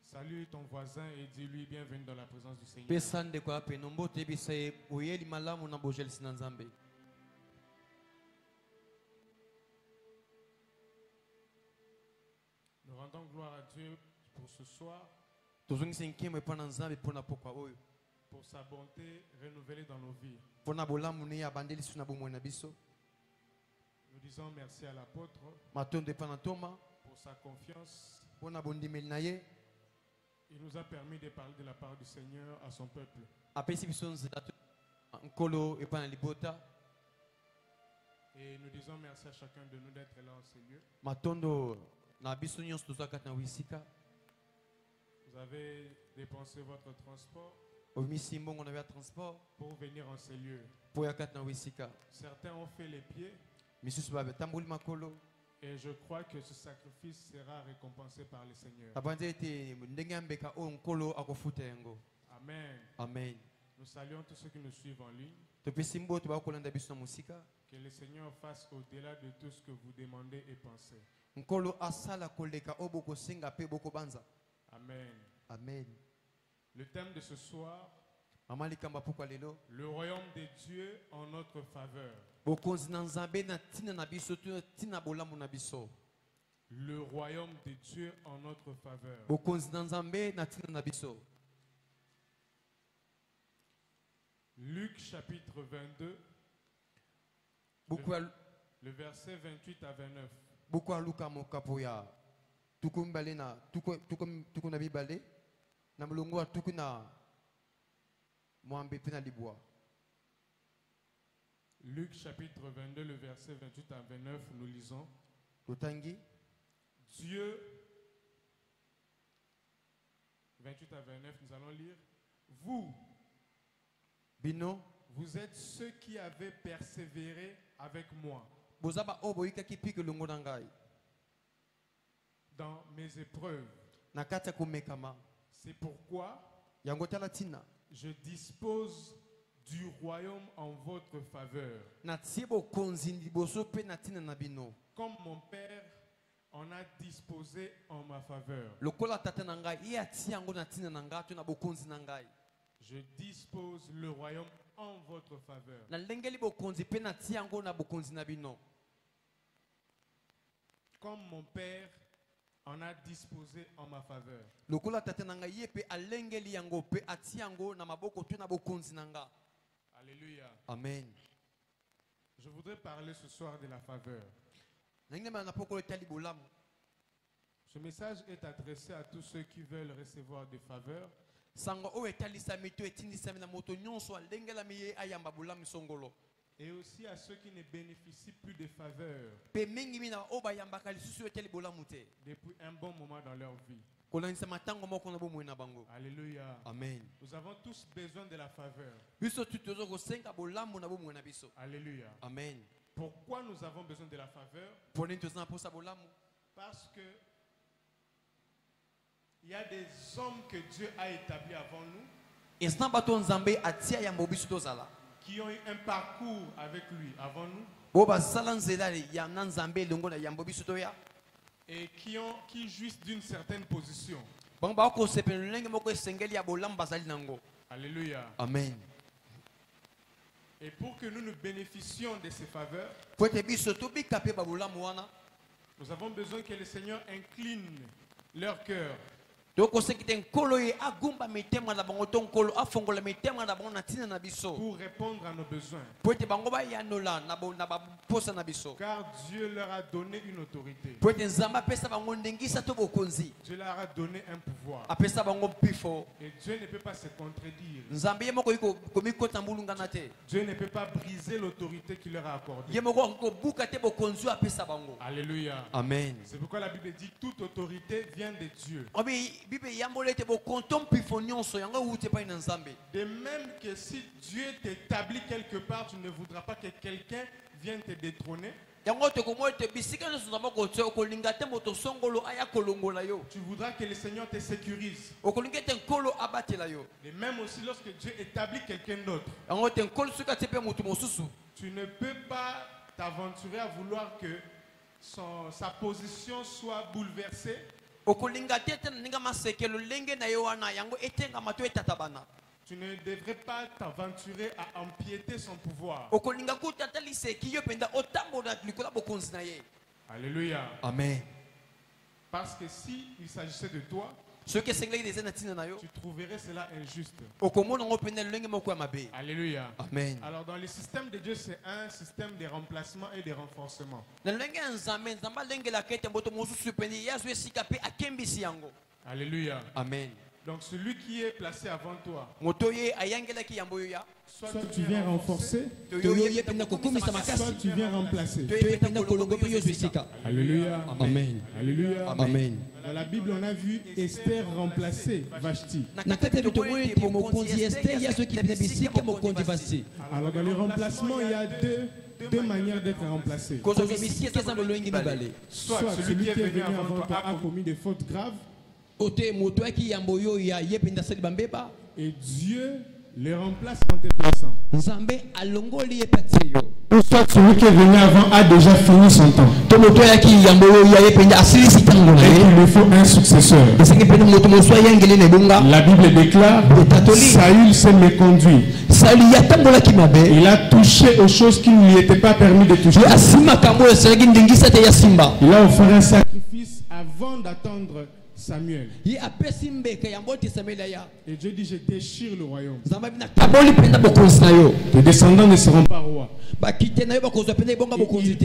Salue ton voisin et dis-lui bienvenue dans la présence du Seigneur. Nous rendons gloire à Dieu pour ce soir, pour sa bonté renouvelée dans nos vies. Nous disons merci à l'apôtre pour sa confiance. Il nous a permis de parler de la part du Seigneur à son peuple. Et nous disons merci à chacun de nous d'être là en ce lieu. Vous avez dépensé votre transport pour venir en ce lieu. Certains ont fait les pieds. Et je crois que ce sacrifice sera récompensé par le Seigneur. Amen. Amen. Nous saluons tous ceux qui nous suivent en ligne. Que le Seigneur fasse au-delà de tout ce que vous demandez et pensez. Amen. Amen. Le thème de ce soir, le royaume de Dieu en notre faveur. Le royaume de Dieu en notre faveur. Luc chapitre 22, le verset 28 à 29. Luc chapitre 22, le verset 28 à 29, nous lisons. Dieu, 28 à 29, nous allons lire. Vous êtes ceux qui avez persévéré avec moi dans mes épreuves. C'est pourquoi je dispose du royaume en votre faveur. Comme mon Père en a disposé en ma faveur. Je dispose le royaume en votre faveur. Comme mon Père en a disposé en ma faveur. Alléluia. Amen. Je voudrais parler ce soir de la faveur. Ce message est adressé à tous ceux qui veulent recevoir des faveurs. Et aussi à ceux qui ne bénéficient plus de faveurs depuis un bon moment dans leur vie. Alléluia. Amen. Nous avons tous besoin de la faveur. Alléluia. Amen. Pourquoi nous avons besoin de la faveur? Parce que il y a des hommes que Dieu a établis avant nous qui ont eu un parcours avec lui avant nous et qui jouissent d'une certaine position. Alléluia. Amen. Et pour que nous bénéficions de ces faveurs, nous avons besoin que le Seigneur incline leur cœur pour répondre à nos besoins. Car Dieu leur a donné une autorité. Dieu leur a donné un pouvoir. Et Dieu ne peut pas se contredire. Dieu ne peut pas briser l'autorité qu'il leur a accordée. Alléluia. Amen. C'est pourquoi la Bible dit toute autorité vient de Dieu. De même que si Dieu t'établit quelque part, tu ne voudras pas que quelqu'un vienne te détrôner. Tu voudras que le Seigneur te sécurise. Et même aussi lorsque Dieu établit quelqu'un d'autre, tu ne peux pas t'aventurer à vouloir que sa position soit bouleversée Tu ne devrais pas t'aventurer à empiéter son pouvoir. Alléluia. Amen. Parce que si il s'agissait de toi, tu trouverais cela injuste. Alléluia. Amen. Alors dans le système de Dieu, c'est un système de remplacement et de renforcement. Alléluia. Amen. Donc celui qui est placé avant toi, soit Soit tu viens renforcer, soit tu viens remplacer. Alléluia. Amen. Alléluia. Amen. Dans la Bible, on a vu Esther remplacer Vashti. Alors dans le remplacement, il y a deux manières d'être remplacé. Soit celui qui est venu avant toi a commis des fautes graves, et Dieu les remplace en te plaçant. Ou soit celui qui est venu avant a déjà fini son temps. Et il lui faut un successeur. La Bible déclare, Saül s'est méconduit. Il a touché aux choses qui ne lui étaient pas permis de toucher. Il a offert un sacrifice avant d'attendre Samuel. Et Dieu dit, je déchire le royaume. Tes descendants ne seront pas rois. Il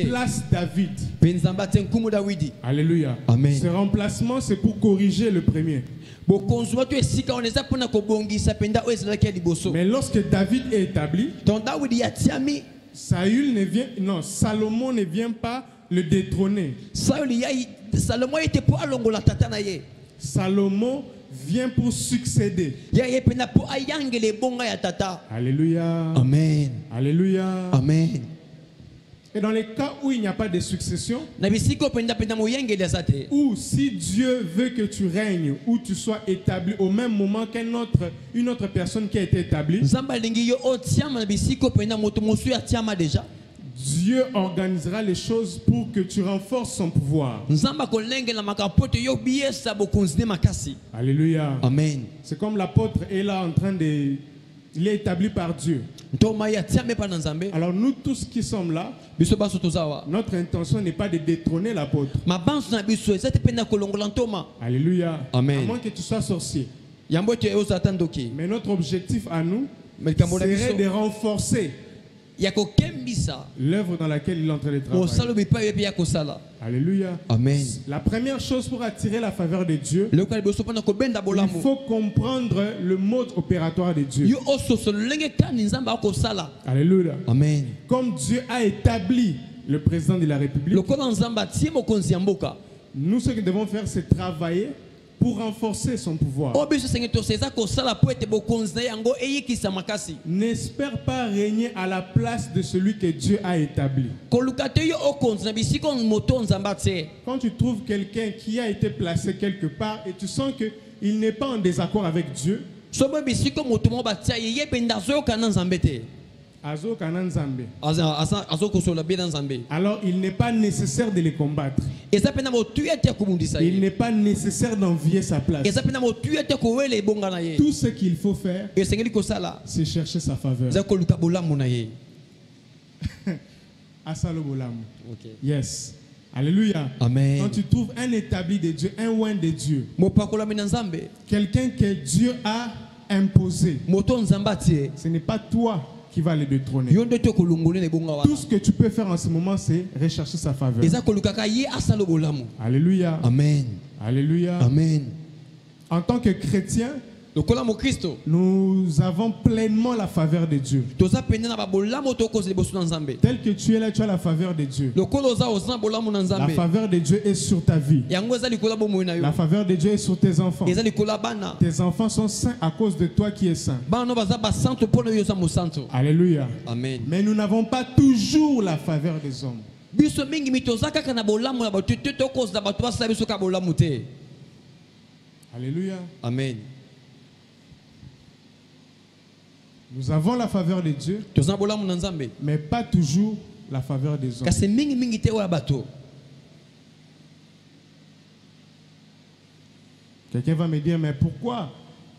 place David. Alléluia. Amen. Ce remplacement, c'est pour corriger le premier. Mais lorsque David est établi, Salomon ne vient pas le détrôner. Salomon vient pour succéder. Alléluia. Amen. Alléluia. Amen. Et dans les cas où il n'y a pas de succession, ou si Dieu veut que tu règnes, ou tu sois établi au même moment une autre personne qui a été établie, Dieu organisera les choses pour que tu renforces son pouvoir. Alléluia. Amen. C'est comme l'apôtre est là en train de... Il est établi par Dieu. Alors nous tous qui sommes là, notre intention n'est pas de détrôner l'apôtre. Alléluia. Amen. À moins que tu sois sorcier. Mais notre objectif à nous serait de renforcer l'œuvre dans laquelle il est en train de travailler. Alléluia. Amen. La première chose pour attirer la faveur de Dieu, il faut comprendre le mode opératoire de Dieu. Alléluia. Amen. Comme Dieu a établi le président de la République, nous ce que devons faire, c'est travailler pour renforcer son pouvoir. N'espère pas régner à la place de celui que Dieu a établi. Quand tu trouves quelqu'un qui a été placé quelque part et tu sens qu'il n'est pas en désaccord avec Dieu, alors il n'est pas nécessaire de les combattre. Il n'est pas nécessaire d'envier sa place. Tout ce qu'il faut faire, c'est chercher sa faveur. Okay. Yes. Alléluia. Amen. Quand tu trouves un établi de Dieu, un oint de Dieu, quelqu'un que Dieu a imposé, ce n'est pas toi qui va le détrôner. Tout ce que tu peux faire en ce moment, c'est rechercher sa faveur. Alléluia. Amen. Alléluia. Amen. En tant que chrétien, nous avons pleinement la faveur de Dieu. Tel que tu es là, tu as la faveur de Dieu. La faveur de Dieu est sur ta vie. La faveur de Dieu est sur tes enfants. Tes enfants sont saints à cause de toi qui es saint. Alléluia. Amen. Mais nous n'avons pas toujours la faveur des hommes. Alléluia. Amen. Nous avons la faveur de Dieu, mais pas toujours la faveur des hommes. Quelqu'un va me dire, mais pourquoi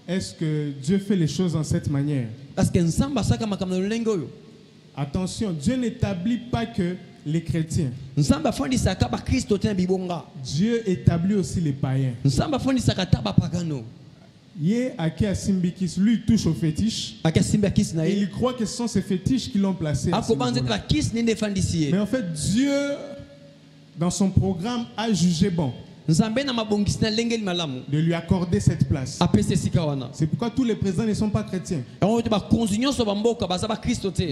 est-ce que Dieu fait les choses en cette manière? Attention, Dieu n'établit pas que les chrétiens. Dieu établit aussi les païens. Lui il touche aux fétiches. Et il croit que ce sont ces fétiches qui l'ont placé. Mais en fait, Dieu, dans son programme, a jugé bon de lui accorder cette place. C'est pourquoi tous les présidents ne sont pas chrétiens. Mais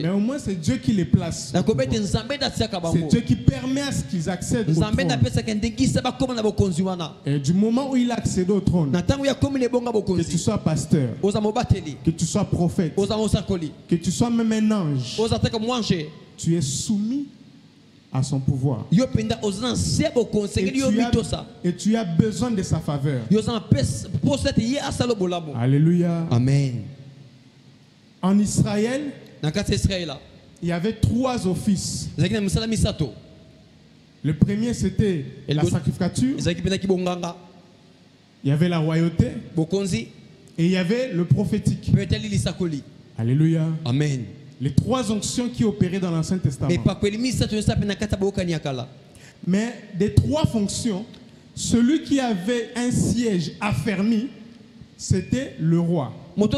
au moins c'est Dieu qui les place. C'est Dieu qui permet à ce qu'ils accèdent au trône. Et du moment où il accède au trône, que tu sois pasteur, que tu sois prophète, que tu sois même un ange, tu es soumis à son pouvoir. Et tu as besoin de sa faveur. Alléluia. Amen. En Israël, il y avait 3 offices. Le premier, c'était la sacrificature. Il y avait la royauté. Et il y avait le prophétique. Alléluia. Amen. Les 3 onctions qui opéraient dans l'Ancien Testament. Mais des 3 fonctions, celui qui avait un siège affermi, c'était le roi. Le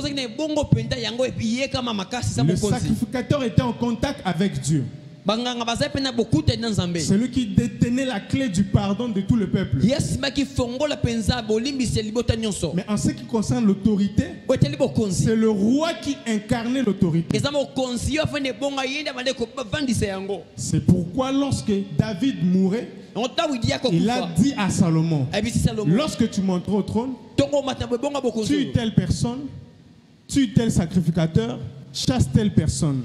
sacrificateur était en contact avec Dieu. Celui qui détenait la clé du pardon de tout le peuple. Mais en ce qui concerne l'autorité, c'est le roi qui incarnait l'autorité. C'est pourquoi lorsque David mourait, il a dit à Salomon, lorsque tu monteras au trône, tue telle personne, tue tel sacrificateur, chasse telle personne.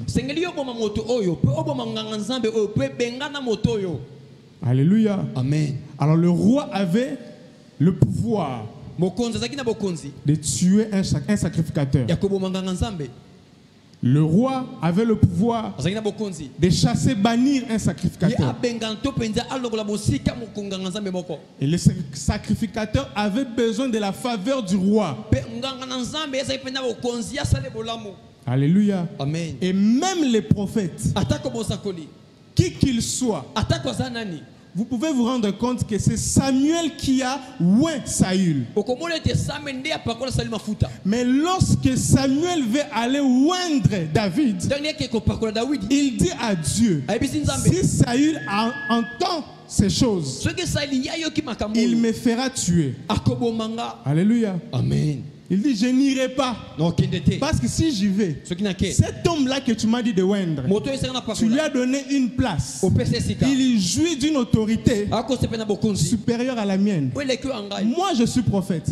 Alléluia. Amen. Alors le roi avait le pouvoir de tuer un sacrificateur. Le roi avait le pouvoir de chasser, bannir un sacrificateur. Et le sacrificateur avait besoin de la faveur du roi. Alléluia. Amen. Et même les prophètes, qui qu'ils soient, vous pouvez vous rendre compte que c'est Samuel qui a oint Saül. Mais lorsque Samuel veut aller oindre David, il dit à Dieu, si Saül entend ces choses, il me fera tuer. Alléluia. Amen. Il dit, je n'irai pas. Parce que si j'y vais, cet homme-là que tu m'as dit de oindre, tu lui as donné une place. Il jouit d'une autorité supérieure à la mienne. Moi, je suis prophète.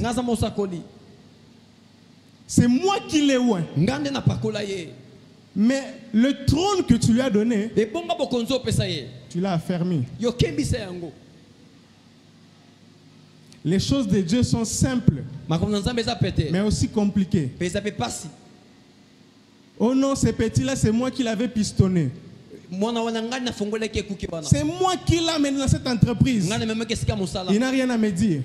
C'est moi qui l'ai oint. Mais le trône que tu lui as donné, tu l'as affermi. Les choses de Dieu sont simples, mais aussi compliquées. Oh non, ce petit-là, c'est moi qui l'avais pistonné. C'est moi qui l'amène dans cette entreprise. Il n'a rien à me dire.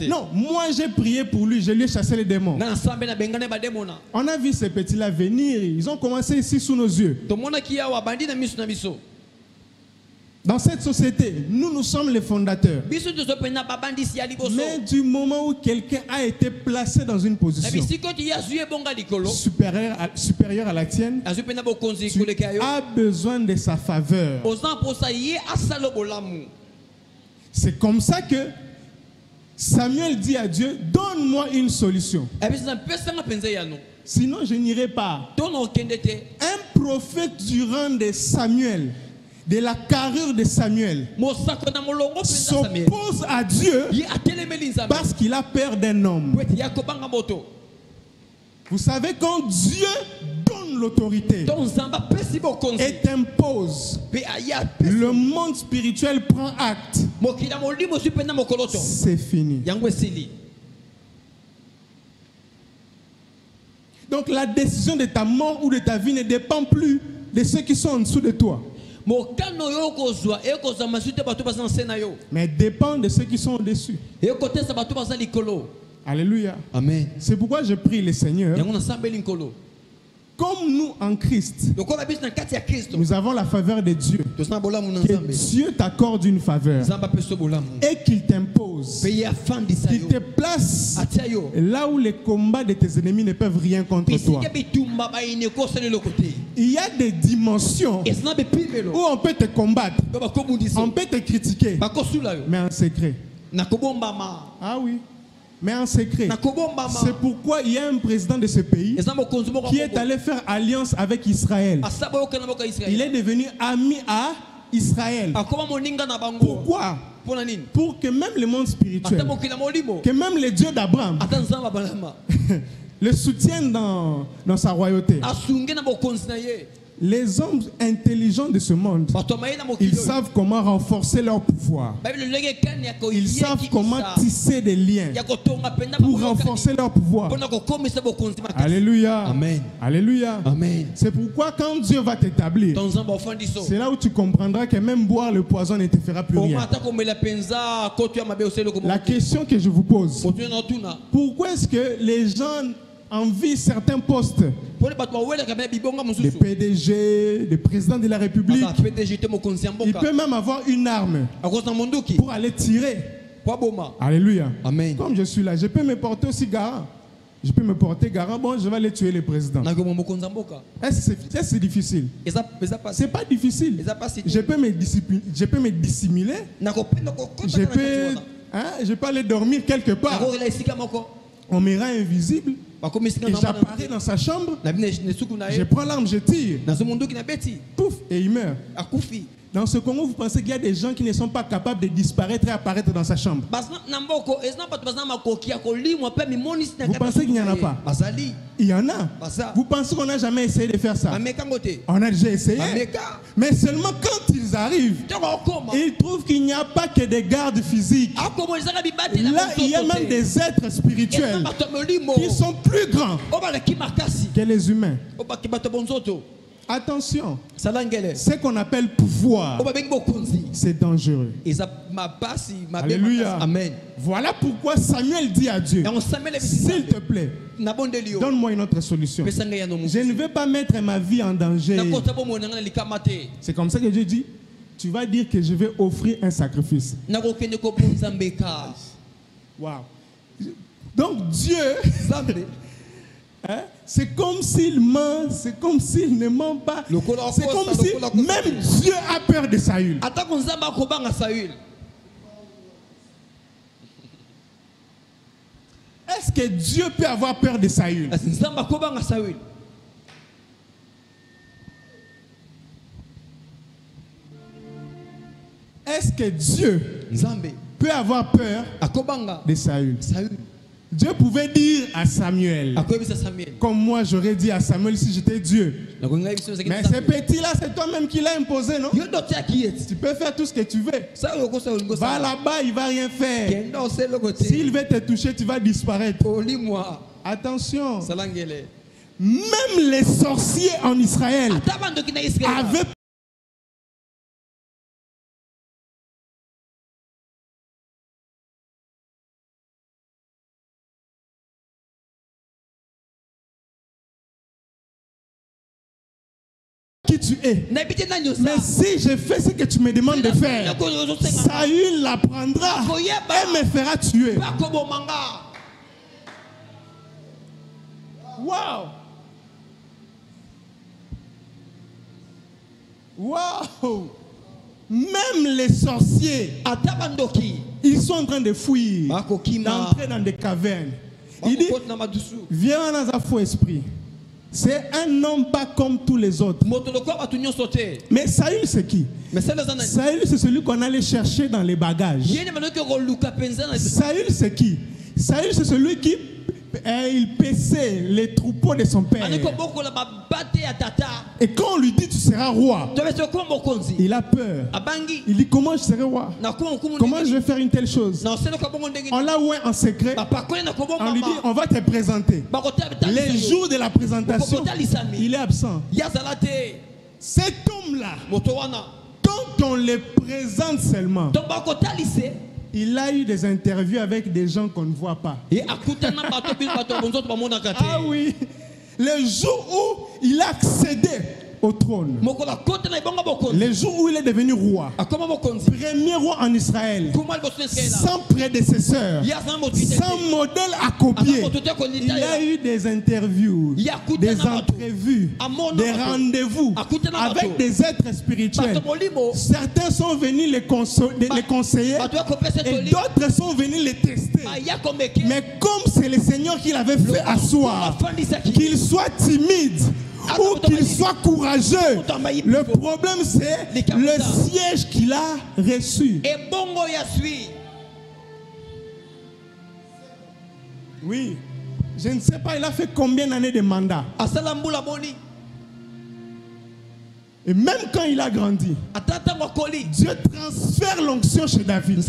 Non, moi j'ai prié pour lui, je lui ai chassé les démons. On a vu ces petits-là venir, ils ont commencé ici sous nos yeux. Dans cette société, nous sommes les fondateurs. Mais du moment où quelqu'un a été placé dans une position supérieure à la tienne, tu as besoin de sa faveur. C'est comme ça que Samuel dit à Dieu, donne-moi une solution. Sinon je n'irai pas. Un prophète du rang de Samuel, de la carrure de Samuel, s'oppose à Dieu parce qu'il a peur d'un homme. Vous savez, quand Dieu donne l'autorité et t'impose, le monde spirituel prend acte. C'est fini. Donc la décision de ta mort ou de ta vie ne dépend plus de ceux qui sont en dessous de toi, mais dépend de ceux qui sont au-dessus. Alléluia. Amen. C'est pourquoi je prie le Seigneur. Comme nous en Christ, nous avons la faveur de Dieu. Que Dieu t'accorde une faveur et qu'il t'impose, qu'il te place là où les combats de tes ennemis ne peuvent rien contre toi. Il y a des dimensions où on peut te combattre, on peut te critiquer, mais en secret. Ah oui. Mais en secret. C'est pourquoi il y a un président de ce pays qui est allé faire alliance avec Israël. Il est devenu ami à Israël. Pourquoi? Pour que même le monde spirituel, que même les dieux d'Abraham le soutiennent dans sa royauté. Les hommes intelligents de ce monde, ils savent comment renforcer leur pouvoir. Ils savent comment tisser des liens pour renforcer leur pouvoir. Alléluia. Amen. Alléluia. Amen. C'est pourquoi quand Dieu va t'établir, c'est là où tu comprendras que même boire le poison ne te fera plus rien. La question que je vous pose, pourquoi est-ce que les gens envient certains postes, des PDG, des présidents de la République? Il peut même avoir une arme pour aller tirer. Alléluia. Amen. Comme je suis là, je peux me porter aussi garant. Je peux me porter garant, bon, je vais aller tuer le président. Est-ce que c'est difficile? C'est pas difficile. Je peux me dissimuler. Je peux aller dormir quelque part. On me rend invisible. Et j'apparais dans sa chambre. Je prends l'arme, je tire. Pouf, et il meurt. Dans ce Congo, vous pensez qu'il y a des gens qui ne sont pas capables de disparaître et apparaître dans sa chambre? Vous pensez qu'il n'y en a pas? Il y en a. Vous pensez qu'on n'a jamais essayé de faire ça? On a déjà essayé. Mais seulement quand ils arrivent, ils trouvent qu'il n'y a pas que des gardes physiques. Là, il y a même des êtres spirituels qui sont plus grands que les humains. Attention, ce qu'on appelle pouvoir, c'est dangereux. Alléluia. Amen. Voilà pourquoi Samuel dit à Dieu, s'il te plaît, donne-moi une autre solution. Je ne vais pas mettre ma vie en danger. C'est comme ça que Dieu dit, tu vas dire que je vais offrir un sacrifice. Wow. Donc Dieu... Hein? C'est comme s'il ment, c'est comme s'il ne ment pas. C'est comme si même Dieu a peur de Saül. Est-ce que Dieu peut avoir peur de Saül? Est-ce que Dieu peut avoir peur de Saül? Dieu pouvait dire à Samuel, comme moi j'aurais dit à Samuel si j'étais Dieu. Mais ce petit-là, c'est toi-même qui l'as imposé, non? Tu peux faire tout ce que tu veux. Va là-bas, il ne va rien faire. S'il veut te toucher, tu vas disparaître. Attention. Même les sorciers en Israël avaient qui tu es. Mais si je fais ce que tu me demandes de faire, Saül l'apprendra et me fera tuer. Wow! Wow! Même les sorciers, ils sont en train de fuir, d'entrer dans des cavernes. Il dit, viens dans un faux esprit. C'est un homme pas comme tous les autres. Mais Saül, c'est qui? Saül, c'est celui qu'on allait chercher dans les bagages. Saül, c'est qui? Saül, c'est celui qui il paissait les troupeaux de son père. Et quand on lui dit tu seras roi, il a peur. Il dit comment je serai roi? Comment je vais faire une telle chose? On l'a oué en secret. On lui dit on va te présenter. Les jours de la présentation, il est absent. Cet homme-là, quand on le présente seulement, il a eu des interviews avec des gens qu'on ne voit pas. Ah oui, le jour où il a accédé au trône, le jour où il est devenu roi, premier roi en Israël, sans prédécesseur, sans modèle à copier, il a eu des interviews, des entrevues, des rendez-vous avec des êtres spirituels. Certains sont venus les conseiller et d'autres sont venus les tester. Mais comme c'est le Seigneur qui l'avait fait asseoir, qu'il soit timide ou qu'il soit courageux, le problème c'est le siège qu'il a reçu. Oui, je ne sais pas, il a fait combien d'années de mandat. Et même quand il a grandi, Dieu transfère l'onction chez David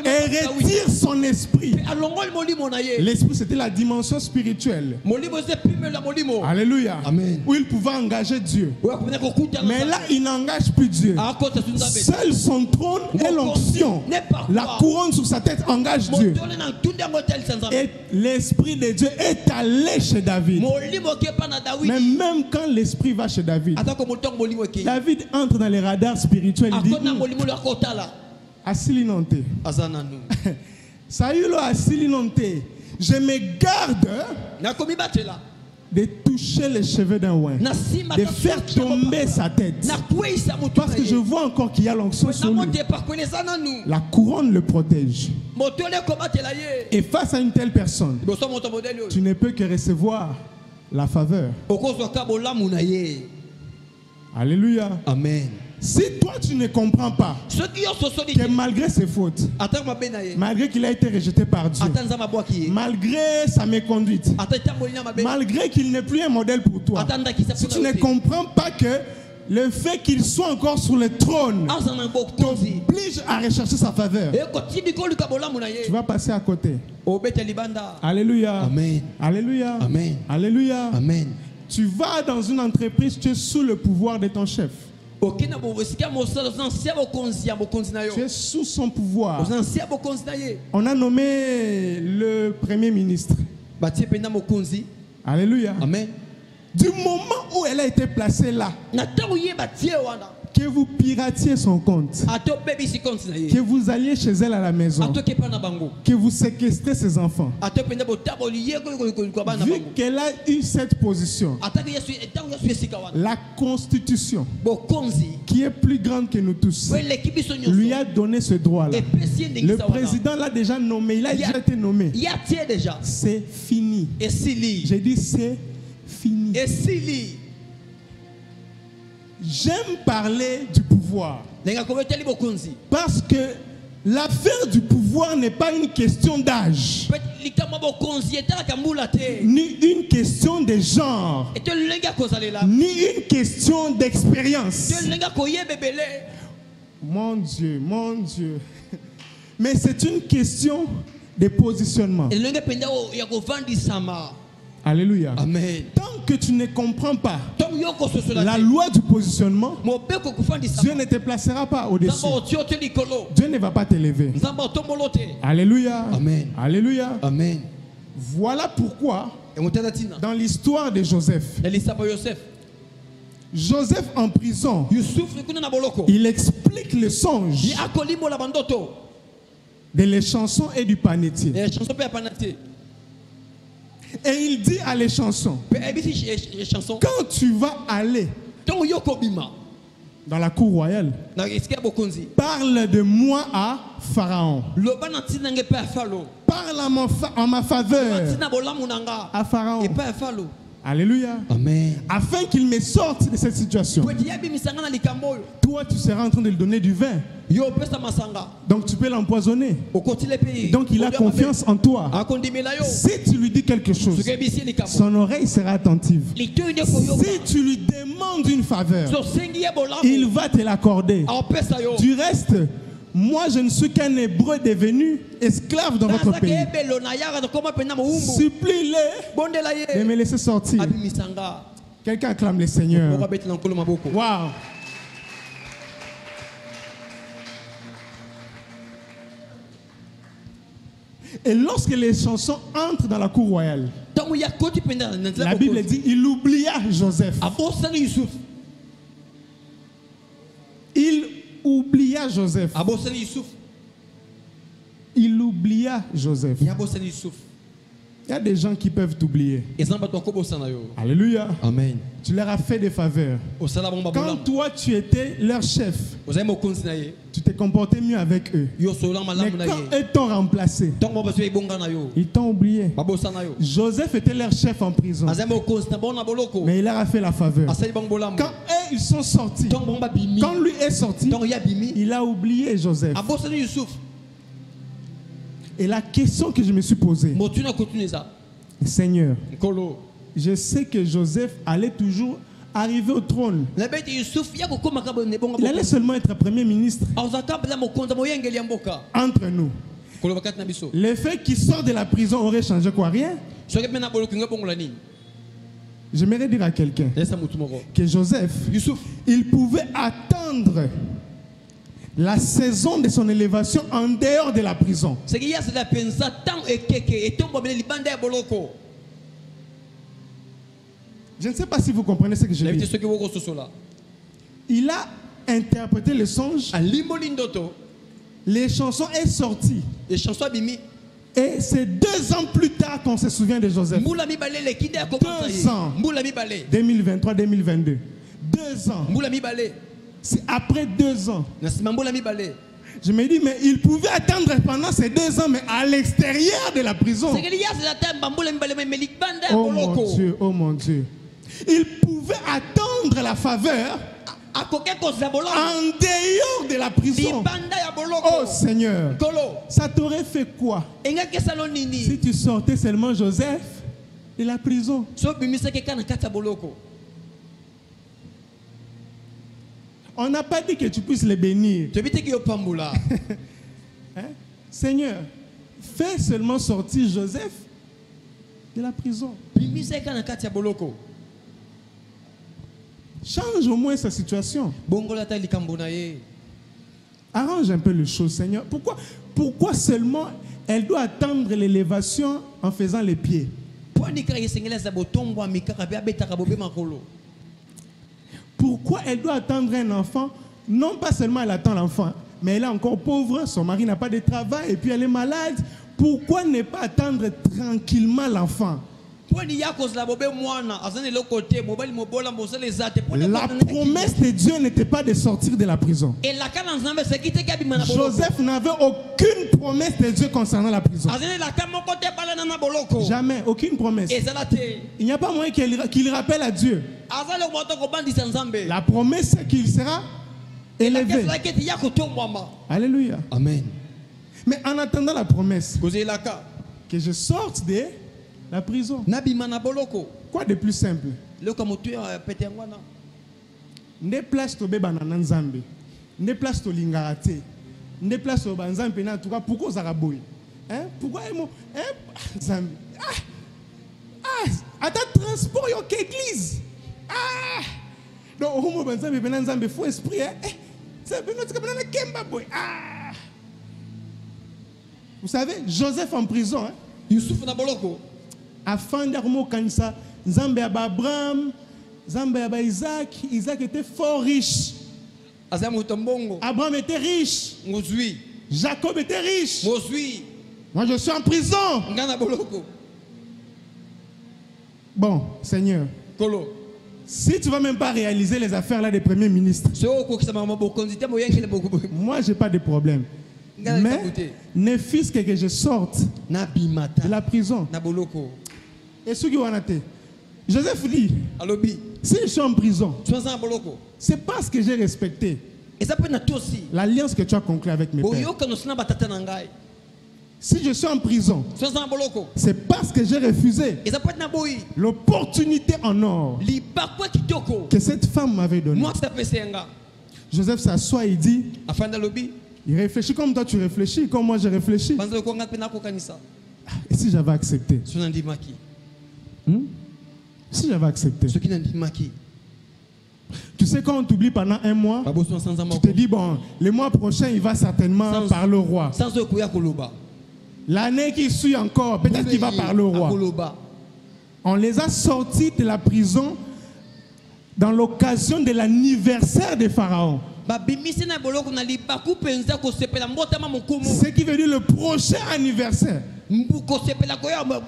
et retire son esprit. L'esprit, c'était la dimension spirituelle. Alléluia. Amen. Où il pouvait engager Dieu. Mais là, il n'engage plus Dieu. Seul son trône et l'onction, la couronne sur sa tête engage Dieu. Et l'esprit de Dieu est allé chez David. Mais même quand l'esprit va chez David, David entre dans les radars spirituels. Il dit Asilinante. Saül Asilinante. Je me garde de toucher les cheveux d'un oin, de faire tomber sa tête. Parce que je vois encore qu'il y a l'onction sur lui. La couronne le protège. Et face à une telle personne, tu ne peux que recevoir la faveur. Alléluia. Amen. Si toi tu ne comprends pas que malgré ses fautes, malgré qu'il a été rejeté par Dieu, malgré sa méconduite, malgré qu'il n'est plus un modèle pour toi, si tu ne comprends pas que le fait qu'il soit encore sur le trône t'oblige à rechercher sa faveur, tu vas passer à côté. Alléluia. Amen. Alléluia. Amen. Alléluia. Amen. Tu vas dans une entreprise, tu es sous le pouvoir de ton chef. Tu es sous son pouvoir. On a nommé le premier ministre. Alléluia. Amen. Du moment où elle a été placée là, que vous piratiez son compte, que vous alliez chez elle à la maison, que vous séquestrez ses enfants, vu qu'elle a eu cette position, la constitution, qui est plus grande que nous tous, lui a donné ce droit-là. Le président l'a déjà nommé, il a déjà été nommé. C'est fini. J'ai dit c'est fini. J'aime parler du pouvoir parce que l'affaire du pouvoir n'est pas une question d'âge, ni une question de genre, ni une question d'expérience. Mon Dieu, mais c'est une question de positionnement. Alléluia. Amen. Tant que tu ne comprends pas la loi du positionnement, Dieu ne te placera pas au-dessus. Dieu ne va pas t'élever. Alléluia. Amen. Alléluia. Amen. Voilà pourquoi dans l'histoire de Joseph, Joseph en prison, il explique le songe de les chansons et du panetier. Et il dit à les chansons, quand tu vas aller dans la cour royale, parle de moi à Pharaon. Parle en ma faveur à Pharaon. Alléluia. Amen. Afin qu'il me sorte de cette situation. Toi, tu seras en train de lui donner du vin. Donc tu peux l'empoisonner. Donc il a confiance en toi. Si tu lui dis quelque chose, son oreille sera attentive. Si tu lui demandes une faveur, il va te l'accorder. Du reste, moi je ne suis qu'un hébreu devenu esclave dans votre pays. Supplie-le de me laisser sortir. Quelqu'un acclame le Seigneur. Wow. Et lorsque les chansons entrent dans la cour royale, la Bible dit il oublia Joseph. Il oublia Joseph. Il oublia Joseph. Il y a des gens qui peuvent t'oublier. Alléluia. Amen. Tu leur as fait des faveurs. Quand toi tu étais leur chef, tu t'es comporté mieux avec eux. Mais quand ils t'ont remplacé, ils t'ont oublié. Joseph était leur chef en prison, mais il leur a fait la faveur. Quand eux ils sont sortis, quand lui est sorti, il a oublié Joseph. Et la question que je me suis posée, Seigneur, je sais que Joseph allait toujours arriver au trône. Il allait seulement être premier ministre entre nous. Le fait qu'il sort de la prison aurait changé quoi? Rien. J'aimerais dire à quelqu'un que Joseph, il pouvait attendre la saison de son élévation en dehors de la prison. Je ne sais pas si vous comprenez ce que je dis. Il a interprété le songe. Les chansons sont sorties. Et c'est 2 ans plus tard qu'on se souvient de Joseph. 2 ans. 2023, 2022. 2 ans. C'est après 2 ans. Je me dis, mais il pouvait attendre pendant ces 2 ans, mais à l'extérieur de la prison. Oh mon Dieu, oh mon Dieu. Il pouvait attendre la faveur en dehors de la prison. Oh Seigneur, ça t'aurait fait quoi si tu sortais seulement Joseph de la prison? On n'a pas dit que tu puisses les bénir. Hein? Seigneur, fais seulement sortir Joseph de la prison. Change au moins sa situation. Arrange un peu les choses, Seigneur. Pourquoi seulement elle doit attendre l'élévation en faisant les pieds? Pourquoi elle doit attendre un enfant? Non pas seulement elle attend l'enfant, mais elle est encore pauvre, son mari n'a pas de travail et puis elle est malade. Pourquoi ne pas attendre tranquillement l'enfant? La promesse de Dieu n'était pas de sortir de la prison. Joseph n'avait aucune promesse de Dieu concernant la prison. Jamais, aucune promesse. Il n'y a pas moyen qu'il rappelle à Dieu. La promesse, c'est qu'il sera élevé. Alléluia. Amen. Mais en attendant la promesse, que je sorte de la prison. Quoi de plus simple? Ne place to beba na nzambe. Ne place to lingarate. Ne place to banzambe na tout cas pourquoi ça raboy? Hein? Pourquoi mo nzambe? Ata transport yo église. Donc homo banzambe na nzambe faux esprit hein. Ça veut notre na kemba boy. Vous savez, Joseph en prison hein. Yusuf na boloko. Afin d'armo kanisa Nzambe aba Abraham, Nzambe aba Isaac était fort riche. Abraham était riche. Jacob était riche. Moi je suis en prison. Bon, Seigneur. Si tu ne vas même pas réaliser les affaires là des premiers ministres, moi j'ai pas de problème. Mais ne fût-ce que je sorte de la prison. Et ce qui va noter, Joseph dit, si je suis en prison, c'est parce que j'ai respecté l'alliance que tu as conclue avec mes pères. Si je suis en prison, c'est parce que j'ai refusé l'opportunité en or que cette femme m'avait donnée. Joseph s'assoit et dit, il réfléchit comme toi tu réfléchis, comme moi je réfléchis. Et si j'avais accepté? Si j'avais accepté. Tu sais, quand on t'oublie pendant un mois, tu te dis, bon, le mois prochain, il va certainement parler au roi. L'année qui suit encore, peut-être qu'il va parler au roi. On les a sortis de la prison dans l'occasion de l'anniversaire de Pharaon. Ce qui veut dire le prochain anniversaire.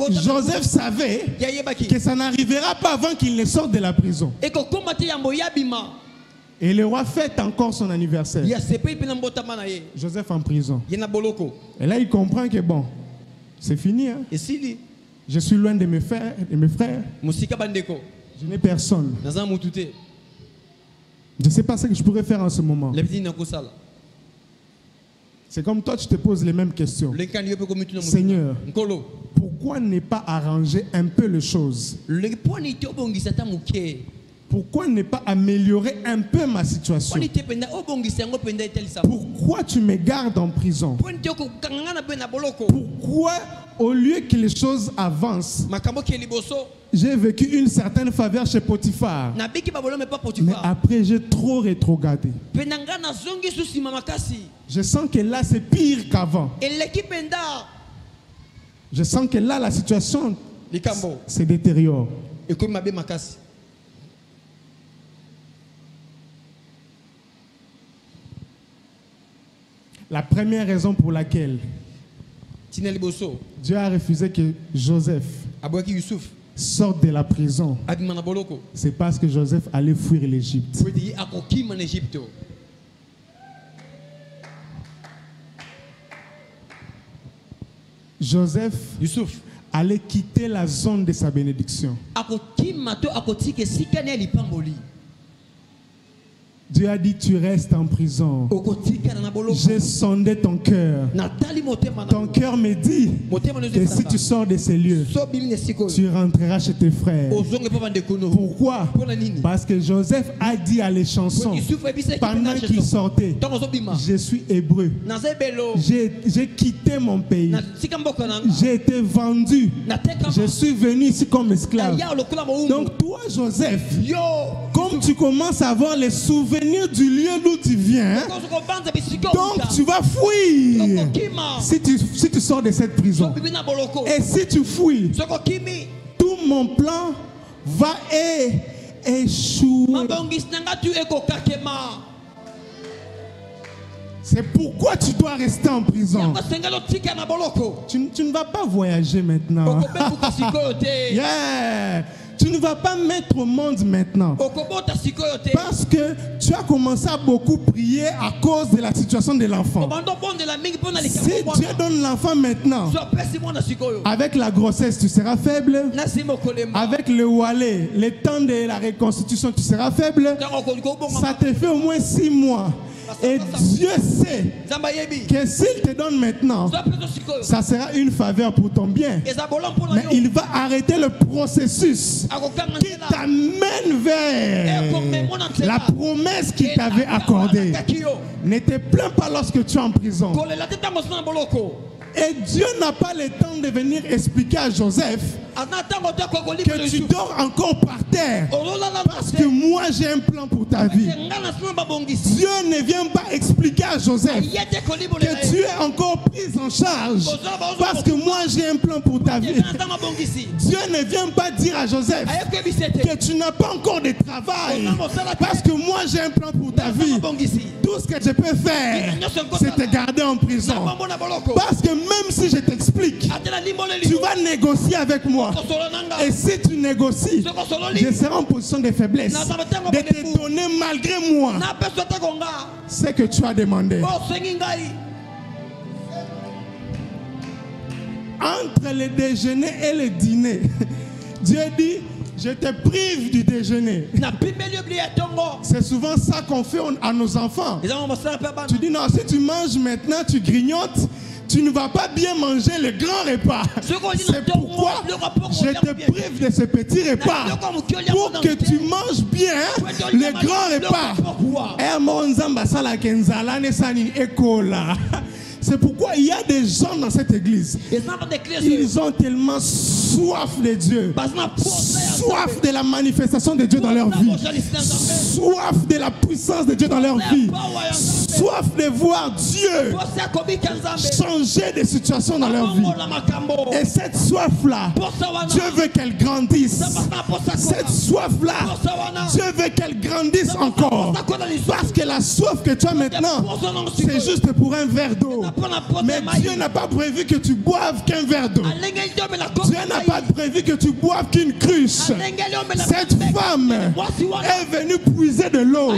Joseph savait que ça n'arrivera pas avant qu'il ne sorte de la prison. Et le roi fête encore son anniversaire. Joseph en prison. Et là il comprend que bon, c'est fini. Hein? Je suis loin de mes frères. Je n'ai personne. Je ne sais pas ce que je pourrais faire en ce moment. C'est comme toi, tu te poses les mêmes questions. Seigneur, pourquoi ne pas arranger un peu les choses? Pourquoi ne pas améliorer un peu ma situation? Pourquoi tu me gardes en prison? Pourquoi, au lieu que les choses avancent, j'ai vécu une certaine faveur chez Potiphar, mais après j'ai trop rétrogradé? Je sens que là c'est pire qu'avant. Je sens que là la situation se détériore. La première raison pour laquelle Dieu a refusé que Joseph sorte de la prison, c'est parce que Joseph allait fuir l'Égypte. Joseph allait quitter la zone de sa bénédiction. Dieu a dit, tu restes en prison. J'ai sondé ton cœur. Ton cœur me dit que si tu sors de ces lieux, tu rentreras chez tes frères. Pourquoi? Parce que Joseph a dit à les chansons, pendant qu'il sortait, je suis hébreu. J'ai quitté mon pays. J'ai été vendu. Je suis venu ici comme esclave. Donc toi, Joseph, comme tu commences à avoir les souvenirs du lieu d'où tu viens, donc tu vas fuir si tu sors de cette prison. Et si tu fuis, tout mon plan va échouer. C'est pourquoi tu dois rester en prison. Tu ne vas pas voyager maintenant. Yeah. Tu ne vas pas mettre au monde maintenant. Parce que tu as commencé à beaucoup prier à cause de la situation de l'enfant. Si Dieu donne l'enfant maintenant, avec la grossesse, tu seras faible. Avec le wallet, le temps de la reconstitution, tu seras faible. Ça te fait au moins 6 mois. Et Dieu sait que s'il te donne maintenant, ça sera une faveur pour ton bien. Mais il va arrêter le processus qui t'amène vers la promesse qu'il t'avait accordée. Ne te plains pas lorsque tu es en prison. Et Dieu n'a pas le temps de venir expliquer à Joseph que tu dors encore par terre parce que moi j'ai un plan pour ta vie. Dieu ne vient pas expliquer à Joseph que tu es encore pris en charge parce que moi j'ai un plan pour ta vie. Dieu ne vient pas dire à Joseph que tu n'as pas encore de travail parce que moi j'ai un plan pour ta vie. Tout ce que je peux faire, c'est te garder en prison. Parce que même si je t'explique, tu vas négocier avec moi. Et si tu négocies, je serai en position de faiblesse, de te donner malgré moi ce que tu as demandé. Entre le déjeuner et le dîner, Dieu dit, je te prive du déjeuner. C'est souvent ça qu'on fait à nos enfants. Tu dis non, si tu manges maintenant, tu grignotes, tu ne vas pas bien manger le grand repas. C'est pourquoi je te prive de ce petit repas pour que tu manges bien le grand repas. C'est pourquoi il y a des gens dans cette église. Ils ont tellement soif de Dieu, soif de la manifestation de Dieu dans leur vie, soif de la puissance de Dieu dans leur vie, soif de voir Dieu changer des situations dans leur vie. Et cette soif-là, Dieu veut qu'elle grandisse. Cette soif-là, Dieu veut qu'elle grandisse encore. Parce que la soif que tu as maintenant, c'est juste pour un verre d'eau. Mais Dieu n'a pas prévu que tu boives qu'un verre d'eau. Dieu n'a pas prévu que tu boives qu'une cruche. Cette femme est venue puiser de l'eau.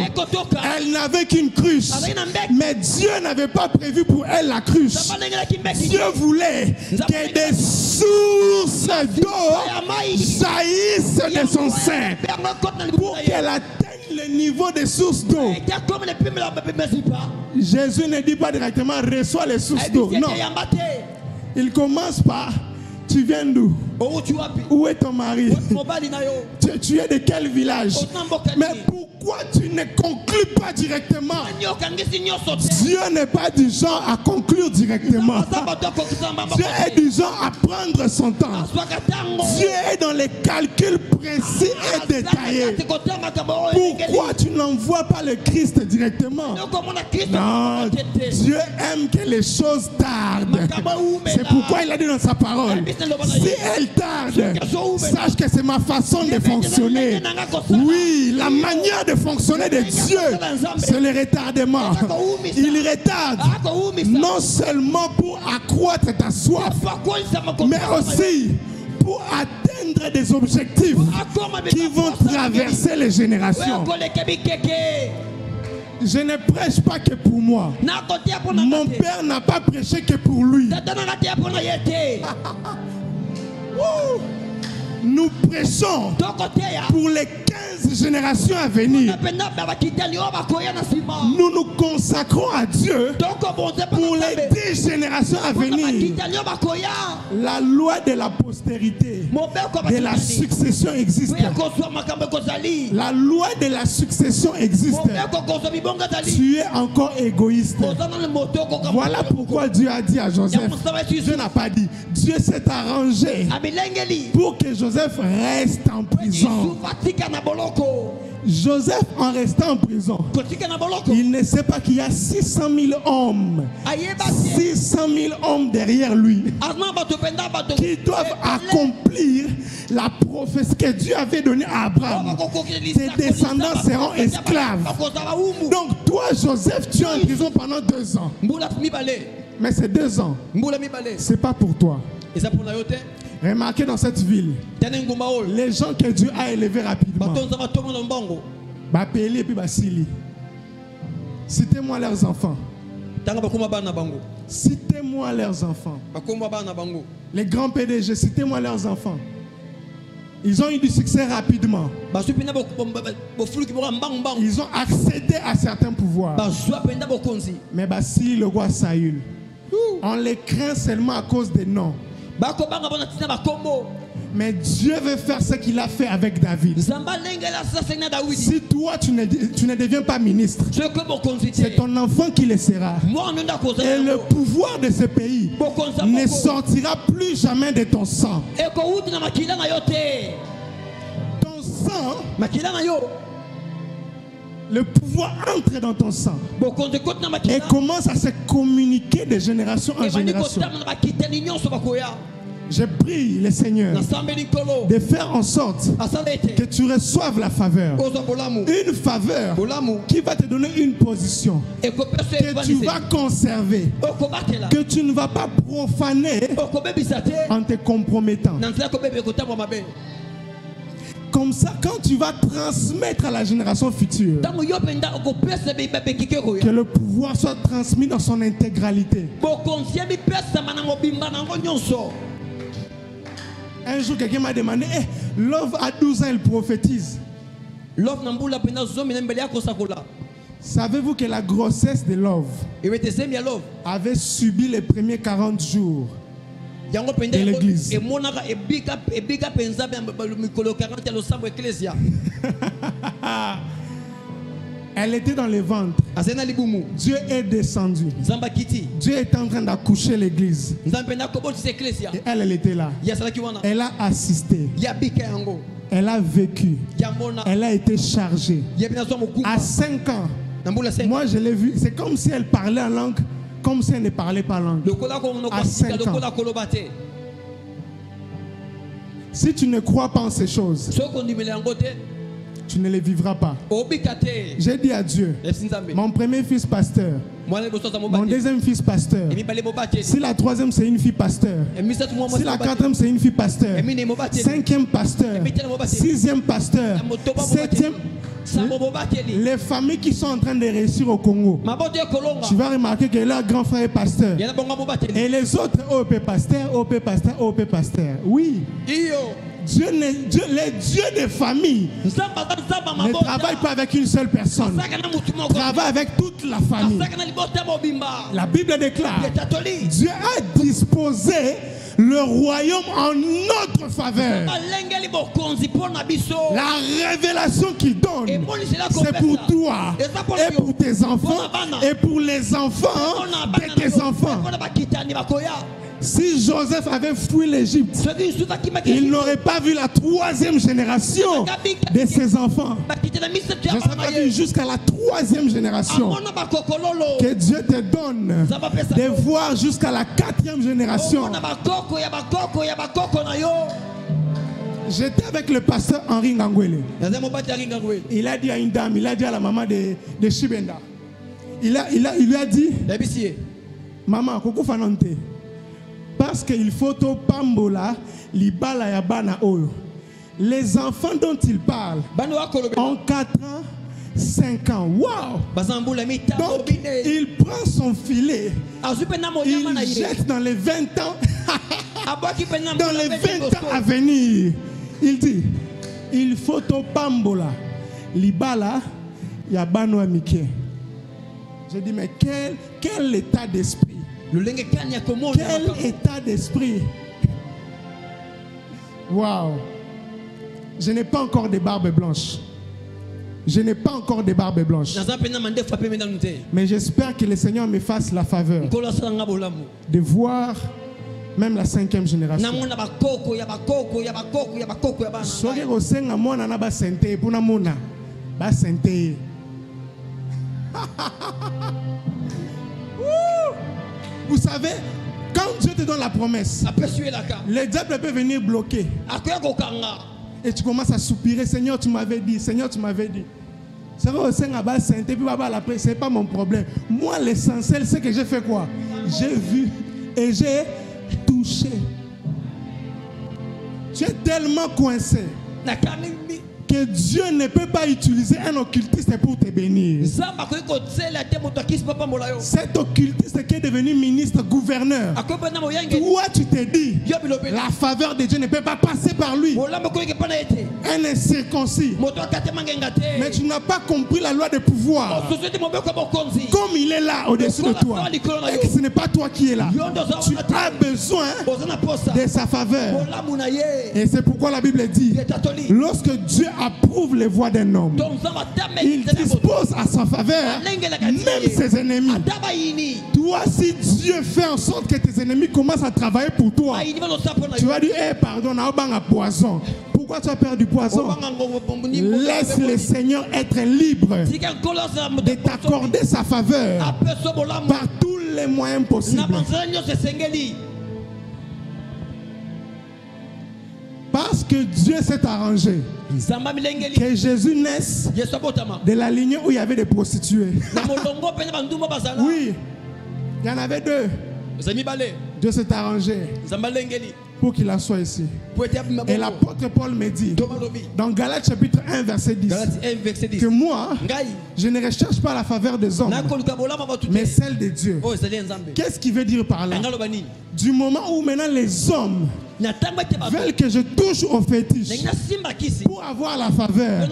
Elle n'avait qu'une cruche. Mais Dieu n'avait pas prévu pour elle la cruche. Dieu voulait que des sources d'eau jaillissent de son sein pour qu'elle atteigne le niveau des sources d'eau. Jésus ne dit pas directement reçois les sources d'eau. Non. Il commence par tu viens d'où? Où est ton mari? Tu es de quel village? Mais pourquoi tu ne conclus pas directement? Dieu n'est pas du genre à conclure directement. Dieu est du genre à prendre son temps. Dieu est dans les calculs précis et détaillés. Pourquoi tu n'envoies pas le Christ directement? Non, Dieu aime que les choses tardent. C'est pourquoi il a dit dans sa parole, si elle tarde, sache que c'est ma façon de fonctionner. Oui, la manière de fonctionner de Dieu, c'est le retardement. Il retarde non seulement pour accroître ta soif, mais aussi pour atteindre des objectifs qui vont traverser les générations. Je ne prêche pas que pour moi. Mon père n'a pas prêché que pour lui. Nous prêchons pour les 15 générations à venir. Nous nous consacrons à Dieu pour les 10 générations à venir. La loi de la postérité, de la succession existe. La loi de la succession existe. Tu es encore égoïste. Voilà pourquoi Dieu a dit à Joseph. Dieu n'a pas dit. Dieu s'est arrangé pour que Joseph reste en prison. Joseph, en restant en prison, il ne sait pas qu'il y a 600 000 hommes. 600 000 hommes derrière lui qui doivent accomplir la prophétie que Dieu avait donnée à Abraham. Ses descendants seront esclaves. Donc toi, Joseph, tu es en prison pendant 2 ans. Mais ces 2 ans, c'est pas pour toi. Remarquez dans cette ville, les gens que Dieu a élevés rapidement, citez-moi leurs enfants. Citez-moi leurs enfants. Les grands PDG, citez-moi leurs enfants. Ils ont eu du succès rapidement. Ils ont accédé à certains pouvoirs. Mais si le roi Saül, on les craint seulement à cause des noms. Mais Dieu veut faire ce qu'il a fait avec David. Si toi tu ne deviens pas ministre, c'est ton enfant qui le sera. Et le pouvoir de ce pays ne sortira plus jamais de ton sang. Ton sang, le pouvoir entre dans ton sang et commence à se communiquer de génération en génération. Je prie le Seigneur de faire en sorte que tu reçoives la faveur. Une faveur qui va te donner une position que tu vas conserver, que tu ne vas pas profaner en te compromettant. Comme ça, quand tu vas transmettre à la génération future, que le pouvoir soit transmis dans son intégralité. Un jour, quelqu'un m'a demandé, Love à 12 ans, il prophétise. Savez-vous que la grossesse de Love avait subi les premiers 40 jours de l'église? Elle était dans le ventre. Dieu est descendu. Dieu est en train d'accoucher l'église. Et elle était là. Elle a assisté. Elle a vécu. Elle a été chargée. À 5 ans, Moi, je l'ai vu. C'est comme si elle parlait en langue, comme si elle ne parlait pas langue. À 5 ans. Si tu ne crois pas en ces choses, tu ne les vivras pas. J'ai dit à Dieu, mon premier fils pasteur, mon deuxième fils pasteur, si la troisième c'est une fille pasteur, si la quatrième c'est une fille pasteur, cinquième pasteur, sixième pasteur, septième. Les familles qui sont en train de réussir au Congo, tu vas remarquer que leur grand frère est pasteur. Et les autres, OP pasteur, OP pasteur, OP pasteur. Oui. Les dieux de famille ne travaillent pas avec une seule personne. Ils travaillent avec toute la famille. La Bible déclare, Dieu a disposé le royaume en notre faveur. La révélation qu'il donne, c'est pour toi et pour tes enfants et pour les enfants de tes enfants. Si Joseph avait fui l'Égypte, il n'aurait pas vu la troisième génération de ses enfants. Joseph a vu jusqu'à la troisième génération. Que Dieu te donne de voir jusqu'à la quatrième génération. J'étais avec le pasteur Henri Ngangwele. Il a dit à une dame, il a dit à la maman de Shibenda. Il lui a dit, maman, Koko Fanante. Parce qu'il faut au pambola, libala ya bana oyo. Les enfants dont il parle ont 4 ans, 5 ans. Wow! Donc il prend son filet, il jette dans les 20 ans, dans les 20 ans à venir. Il dit, il faut au pambola, libala ya bano amike. Je dis, mais quel état d'esprit! Quel état d'esprit! Waouh! Je n'ai pas encore de barbe blanche. Je n'ai pas encore de barbe blanche. Mais j'espère que le Seigneur me fasse la faveur de voir même la 5e génération. Vous savez, quand Dieu te donne la promesse, le diable peut venir bloquer. Et tu commences à soupirer, Seigneur, tu m'avais dit, Seigneur, tu m'avais dit. C'est vrai, c'est pas mon problème. Moi, l'essentiel, c'est que j'ai fait quoi? J'ai vu et j'ai touché. Tu es tellement coincé que Dieu ne peut pas utiliser un occultiste pour te bénir. Cet occultiste qui est devenu ministre, gouverneur, toi tu te dis, la faveur de Dieu ne peut pas passer par lui. Un incirconcis. Mais tu n'as pas compris la loi de pouvoir. Comme il est là au-dessus de toi, et que ce n'est pas toi qui es là, tu as besoin de sa faveur. Et c'est pourquoi la Bible dit, lorsque Dieu approuve les voies d'un homme, il dispose à sa faveur même ses ennemis. Toi, si Dieu fait en sorte que tes ennemis commencent à travailler pour toi, tu vas dire, pardon, on a poison. Pourquoi tu as peur du poison? Laisse le Seigneur être libre de t'accorder sa faveur par tous les moyens possibles. Parce que Dieu s'est arrangé que Jésus naisse de la lignée où il y avait des prostituées. Oui, il y en avait 2. Dieu s'est arrangé pour qu'il en soit ici. Et l'apôtre Paul me dit dans Galates chapitre 1 verset 10 que moi je ne recherche pas la faveur des hommes mais celle de Dieu. Qu'est-ce qu'il veut dire par là? Du moment où maintenant les hommes veulent que je touche au fétiche pour avoir la faveur,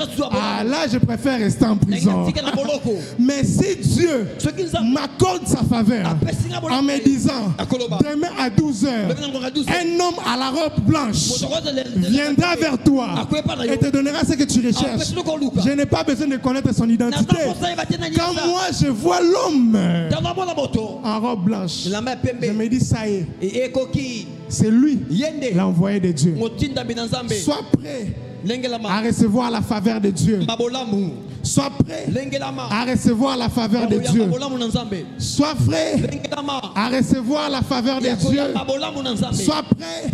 là je préfère rester en prison. Mais si Dieu m'accorde sa faveur en me disant demain à 12h un homme à la robe blanche viendra vers toi et te donnera ce que tu recherches, je n'ai pas besoin de connaître son identité. Quand moi je vois l'homme en robe blanche, je me dis ça y est, c'est lui l'envoyé de Dieu. Sois prêt à recevoir la faveur de Dieu. Sois prêt à recevoir la faveur de Dieu. Sois prêt à recevoir la faveur de Dieu. Sois prêt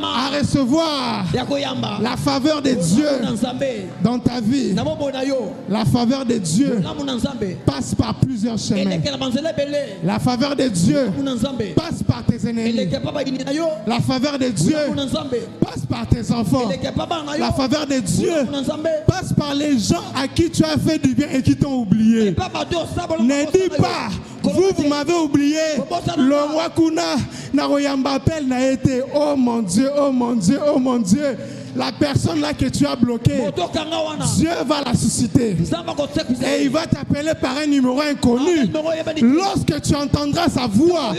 à recevoir la faveur de Dieu dans ta vie. La faveur de Dieu passe par plusieurs chemins. La faveur de Dieu passe par tes ennemis. La faveur de Dieu passe par tes enfants. La faveur de Dieu passe par les gens à qui tu as fait du bien et qui t'ont oublié. Ne dis pas, vous m'avez oublié. Le roi Kuna Naroyamba appelle n'a été. Oh mon Dieu, oh mon Dieu, oh mon Dieu. La personne là que tu as bloquée, Dieu va la susciter. Et il va t'appeler par un numéro inconnu. Lorsque tu entendras sa voix,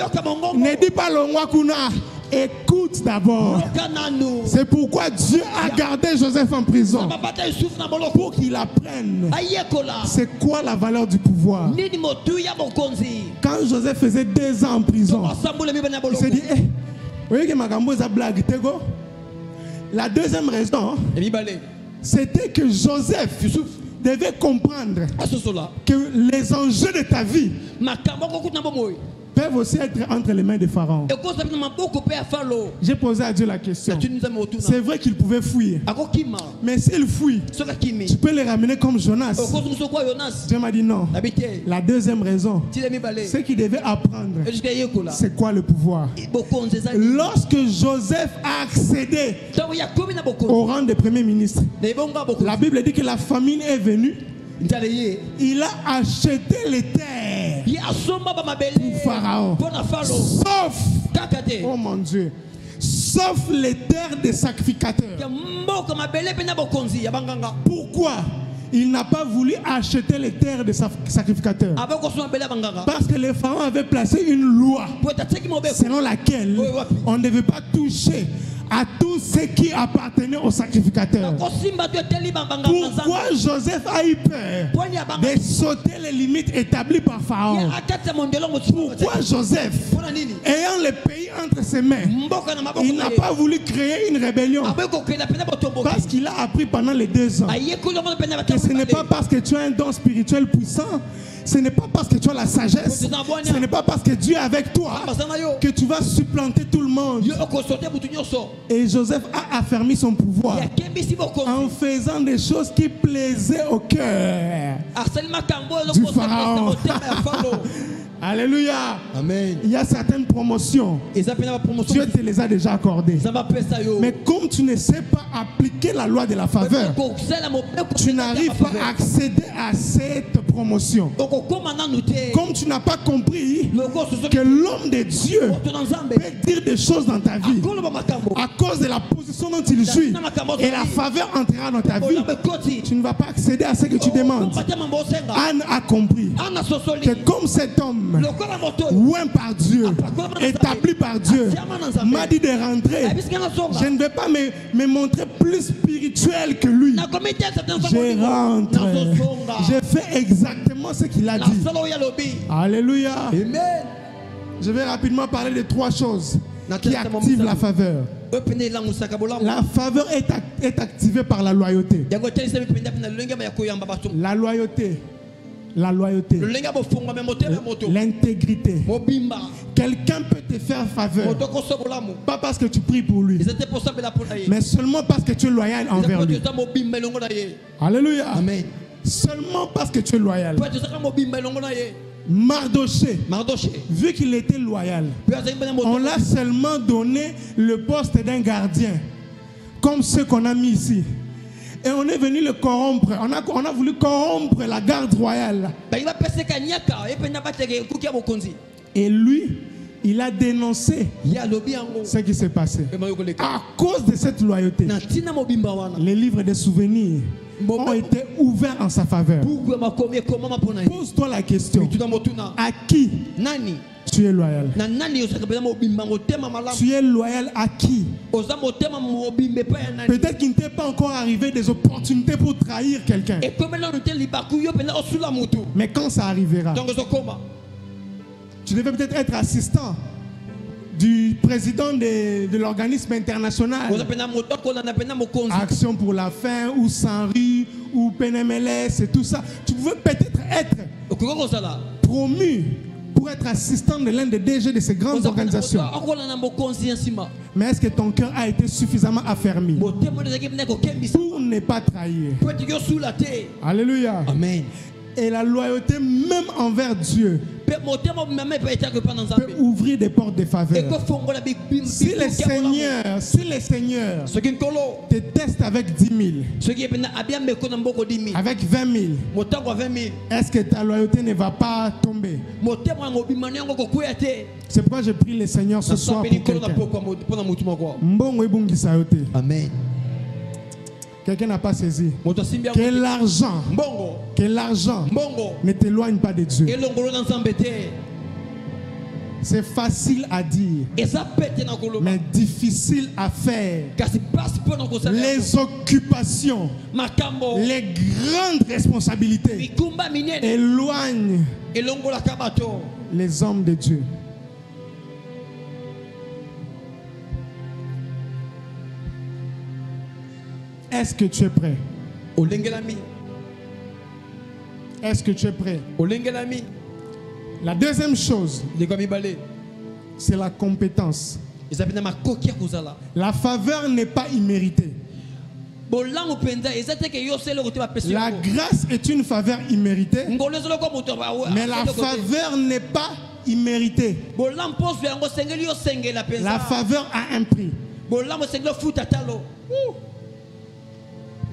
ne dis pas le roi Kuna. Écoute d'abord. C'est pourquoi Dieu a gardé Joseph en prison. Pour qu'il apprenne c'est quoi la valeur du pouvoir. Quand Joseph faisait 2 ans en prison, il s'est dit, voyez que ma gambo est blague. La deuxième raison, c'était que Joseph devait comprendre que les enjeux de ta vie peuvent aussi être entre les mains de Pharaon. J'ai posé à Dieu la question. C'est vrai qu'il pouvait fuir. Mais s'il fuit, tu peux les ramener comme Jonas. Dieu m'a dit non. La deuxième raison, c'est qu'il devait apprendre c'est quoi le pouvoir. Lorsque Joseph a accédé au rang de premier ministre, la Bible dit que la famine est venue. Il a acheté les terres pour Pharaon, sauf, oh mon Dieu, sauf les terres des sacrificateurs. Pourquoi il n'a pas voulu acheter les terres des sacrificateurs? Parce que les pharaons avaient placé une loi selon laquelle on ne devait pas toucher à tous ceux qui appartenaient aux sacrificateurs. Pourquoi Joseph a eu peur de sauter les limites établies par Pharaon? Pourquoi Joseph, ayant le pays entre ses mains, il n'a pas voulu créer une rébellion? Parce qu'il a appris pendant les 2 ans que ce n'est pas parce que tu as un don spirituel puissant, ce n'est pas parce que tu as la sagesse, ce n'est pas parce que Dieu est avec toi que tu vas supplanter tout le monde. Et Joseph a affermi son pouvoir en faisant des choses qui plaisaient au cœur du Pharaon. Alléluia. Amen. Il y a certaines promotions, Dieu te les a déjà accordées. Mais comme tu ne sais pas appliquer la loi de la faveur, tu n'arrives pas à accéder à cette promotion. Comme tu n'as pas compris que l'homme de Dieu peut dire des choses dans ta vie à cause de la position dont il jouit, et la faveur entrera dans ta vie, tu ne vas pas accéder à ce que tu demandes. Anne a compris que comme cet homme ouin par Dieu, établi par Dieu, m'a dit de rentrer, je ne vais pas me montrer plus spirituel que lui. Je rentre. Je fais exactement ce qu'il a dit. Alléluia. Amen. Je vais rapidement parler de 3 choses qui activent la faveur. La faveur est activée par la loyauté. La loyauté. La loyauté, l'intégrité. Quelqu'un peut te faire faveur, pas parce que tu pries pour lui, mais seulement parce que tu es loyal envers lui. Alléluia. Amen. Seulement parce que tu es loyal. Mardoché, vu qu'il était loyal, on l'a seulement donné le poste d'un gardien, comme ceux qu'on a mis ici. Et on est venu le corrompre. On a voulu corrompre la garde royale. Et lui, il a dénoncé ce qui s'est passé. À cause de cette loyauté, les livres des souvenirs ont été ouverts en sa faveur. Pose-toi la question. À qui tu es loyal? Tu es loyal à qui? Peut-être qu'il ne t'est pas encore arrivé des opportunités pour trahir quelqu'un. Mais quand ça arrivera, tu devais peut-être être assistant du président de l'organisme international Action pour la faim ou Sanri ou PNMLS et tout ça, tu pouvais peut-être être promu pour être assistant de l'un des DG de ces grandes organisations. Mais est-ce que ton cœur a été suffisamment affermi pour ne pas trahir? Alléluia. Amen. Et la loyauté même envers Dieu peut ouvrir des portes de faveur. Si les seigneurs te testent avec 10 000, avec 20 000, est-ce que ta loyauté ne va pas tomber? C'est pourquoi je prie le Seigneur ce soir pour quelqu'un. Amen. Quelqu'un n'a pas saisi que l'argent ne t'éloigne pas de Dieu. C'est facile à dire, mais difficile à faire. Les occupations, les grandes responsabilités éloignent les hommes de Dieu. Est-ce que tu es prêt? Est-ce que tu es prêt? La deuxième chose, c'est la compétence. La faveur n'est pas imméritée. La grâce est une faveur imméritée, mais la faveur n'est pas imméritée. La faveur a un prix.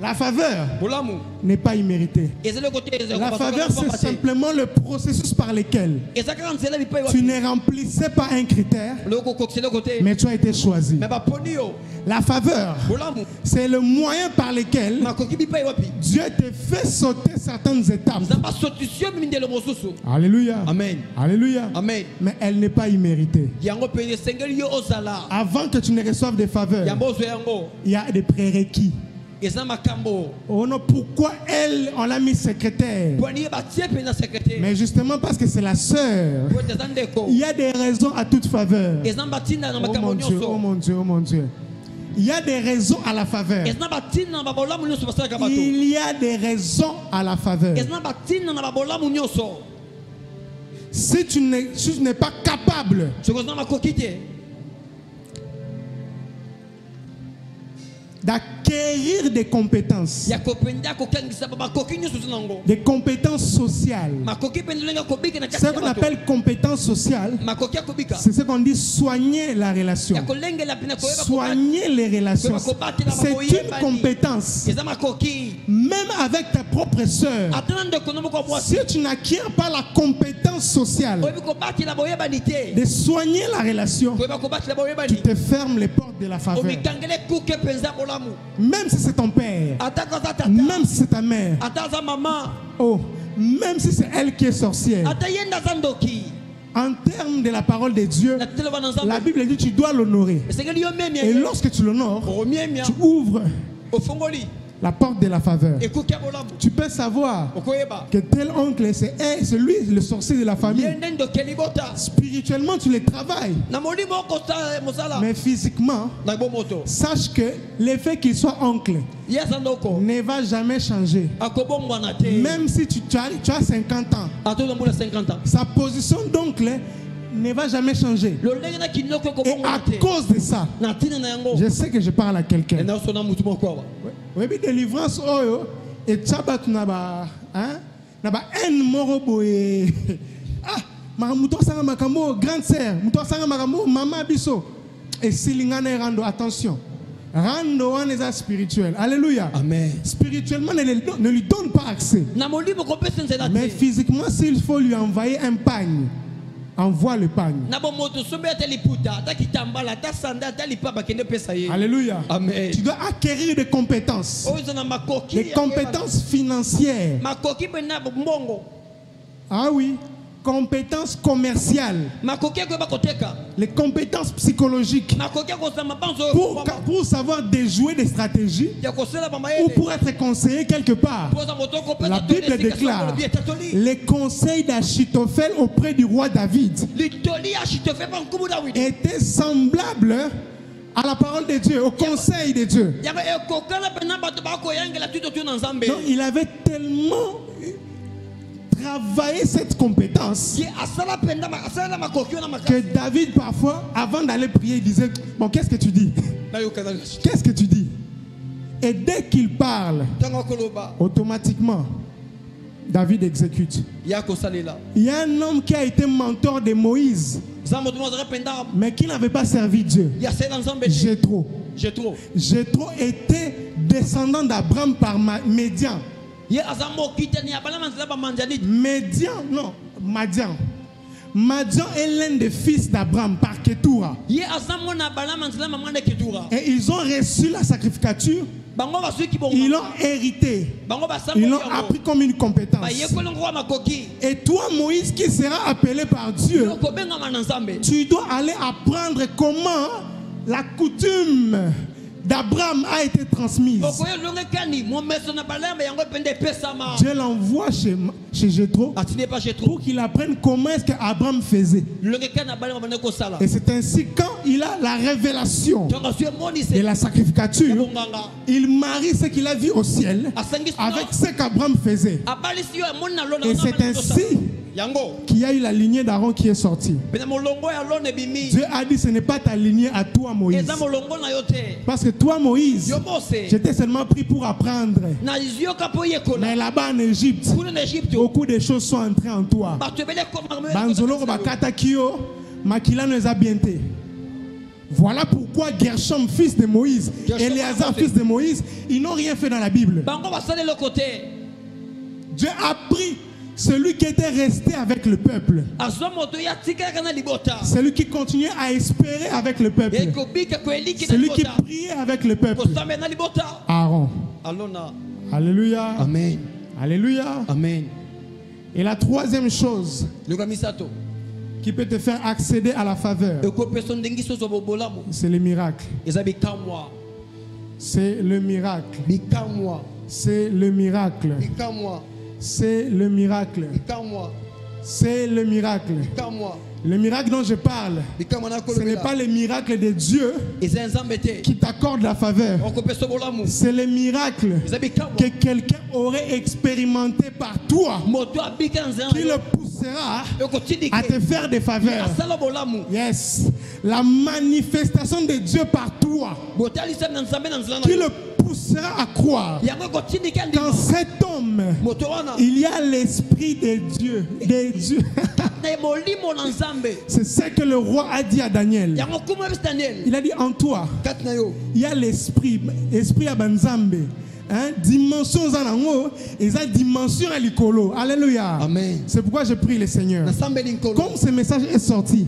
La faveur n'est pas imméritée. La faveur, c'est simplement le processus par lequel tu ne remplissais pas un critère, mais tu as été choisi. La faveur, c'est le moyen par lequel Dieu te fait sauter certaines étapes. Alléluia. Amen. Alléluia. Amen. Mais elle n'est pas imméritée. Avant que tu ne reçoives des faveurs, il y a des prérequis. Oh non, pourquoi elle, on l'a mis secrétaire? Mais justement parce que c'est la sœur. Il y a des raisons à toute faveur. Oh mon Dieu, oh mon Dieu, oh mon Dieu. Il y a des raisons à la faveur. Il y a des raisons à la faveur. Si tu n'es pas capable d'acquérir des compétences sociales. Ce qu'on appelle compétences sociales, c'est ce qu'on dit soigner la relation. Soigner les relations. C'est une compétence. Même avec ta propre sœur, si tu n'acquiers pas la compétence sociale de soigner la relation, tu te fermes les portes de la faveur. Même si c'est ton père, même si c'est ta mère, oh, même si c'est elle qui est sorcière, en termes de la parole de Dieu, la Bible dit que tu dois l'honorer. Et lorsque tu l'honores, tu ouvres la porte de la faveur. Tu peux savoir que tel oncle, c'est lui le sorcier de la famille. Spirituellement, tu les travailles. Mais physiquement, sache que le fait qu'il soit oncle ne va jamais changer. Même si tu as 50 ans, sa position d'oncle ne va jamais changer. Et à cause de ça, je sais que je parle à quelqu'un. Oui, délivrance et tchabat naba en moroboé. Ah, ma mouton sanga makambo grande sœur, mouton sanga makambo maman biso. Et silingane rando, attention. Rando on est spirituel. Alléluia. Amen. Spirituellement ne lui donne pas accès. Mais physiquement, s'il faut lui envoyer un pagne, envoie le pagne. Alléluia. Amen. Tu dois acquérir des compétences. Des compétences financières. Ah oui. compétences commerciales, les compétences psychologiques, pour savoir déjouer des stratégies ou pour être conseillé quelque part. La Bible déclare les conseils d'Achitophel auprès du roi David étaient semblables à la parole de Dieu, au conseil de Dieu. Donc, il avait tellement travaillé cette compétence que David parfois, avant d'aller prier, il disait: bon, qu'est-ce que tu dis? Qu'est-ce que tu dis? Et dès qu'il parle, automatiquement David exécute. Il y a un homme qui a été mentor de Moïse, mais qui n'avait pas servi Dieu. Jéthro. Jéthro était descendant d'Abraham par Madian. Madian est l'un des fils d'Abraham par Ketura. Et ils ont reçu la sacrificature. Ils l'ont hérité. Ils l'ont appris comme une compétence. Et toi, Moïse, qui sera appelé par Dieu, tu dois aller apprendre comment la coutume d'Abraham a été transmise. Dieu l'envoie chez Jéthro pour qu'il apprenne comment est-ce qu'Abraham faisait. Et c'est ainsi, quand il a la révélation de la sacrificature, il marie ce qu'il a vu au ciel avec ce qu'Abraham faisait. Et c'est ainsi qu'il y a eu la lignée d'Aaron qui est sortie. Dieu a dit: ce n'est pas ta lignée à toi, Moïse. Parce que toi, Moïse, j'étais seulement pris pour apprendre. Mais là-bas en Égypte, beaucoup de choses sont entrées en toi. Voilà pourquoi Gershom, fils de Moïse, Éléazar, fils de Moïse, ils n'ont rien fait dans la Bible. Dieu a pris celui qui était resté avec le peuple, celui qui continuait à espérer avec le peuple, celui qui priait avec le peuple, Aaron. Alléluia. Amen. Alléluia. Amen. Et la troisième chose qui peut te faire accéder à la faveur, c'est le miracle. C'est le miracle. C'est le miracle. C'est le miracle. C'est le miracle. Le miracle dont je parle, ce n'est pas le miracle de Dieu qui t'accorde la faveur. C'est le miracle que quelqu'un aurait expérimenté par toi, qui le poussera à te faire des faveurs. Yes. La manifestation de Dieu par toi, qui le poussera à croire qu'en cet homme il y a l'esprit de Dieu. C'est ce que le roi a dit à Daniel. Il a dit: en toi il y a l'esprit à Banzambe. Dimension zanango et sa dimension à l'icolo. Alléluia. Amen. C'est pourquoi je prie le Seigneur, comme ce message est sorti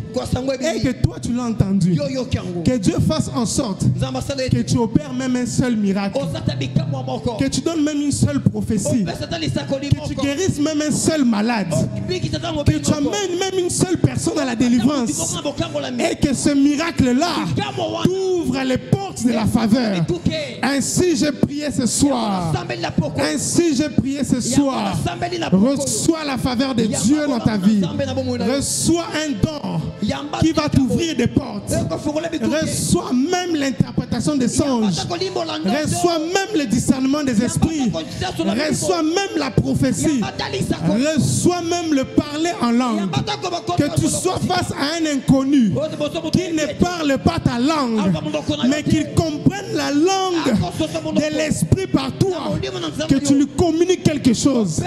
et que toi tu l'as entendu, que Dieu fasse en sorte que tu opères même un seul miracle, que tu donnes même une seule prophétie, que tu guérisses même un seul malade, que tu amènes même une seule personne à la délivrance, et que ce miracle là t'ouvre les portes de la faveur. Ainsi j'ai prié ce soir. Ainsi j'ai prié ce soir. Reçois la faveur de Dieu dans ta vie. Reçois un don qui va t'ouvrir des portes. Reçois même l'interprétation des songes. Reçois même le discernement des esprits. Reçois même la prophétie. Reçois même le parler en langue. Que tu sois face à un inconnu qui ne parle pas ta langue, mais qu'il comprenne la langue de l'esprit par toi, que tu lui communiques quelque chose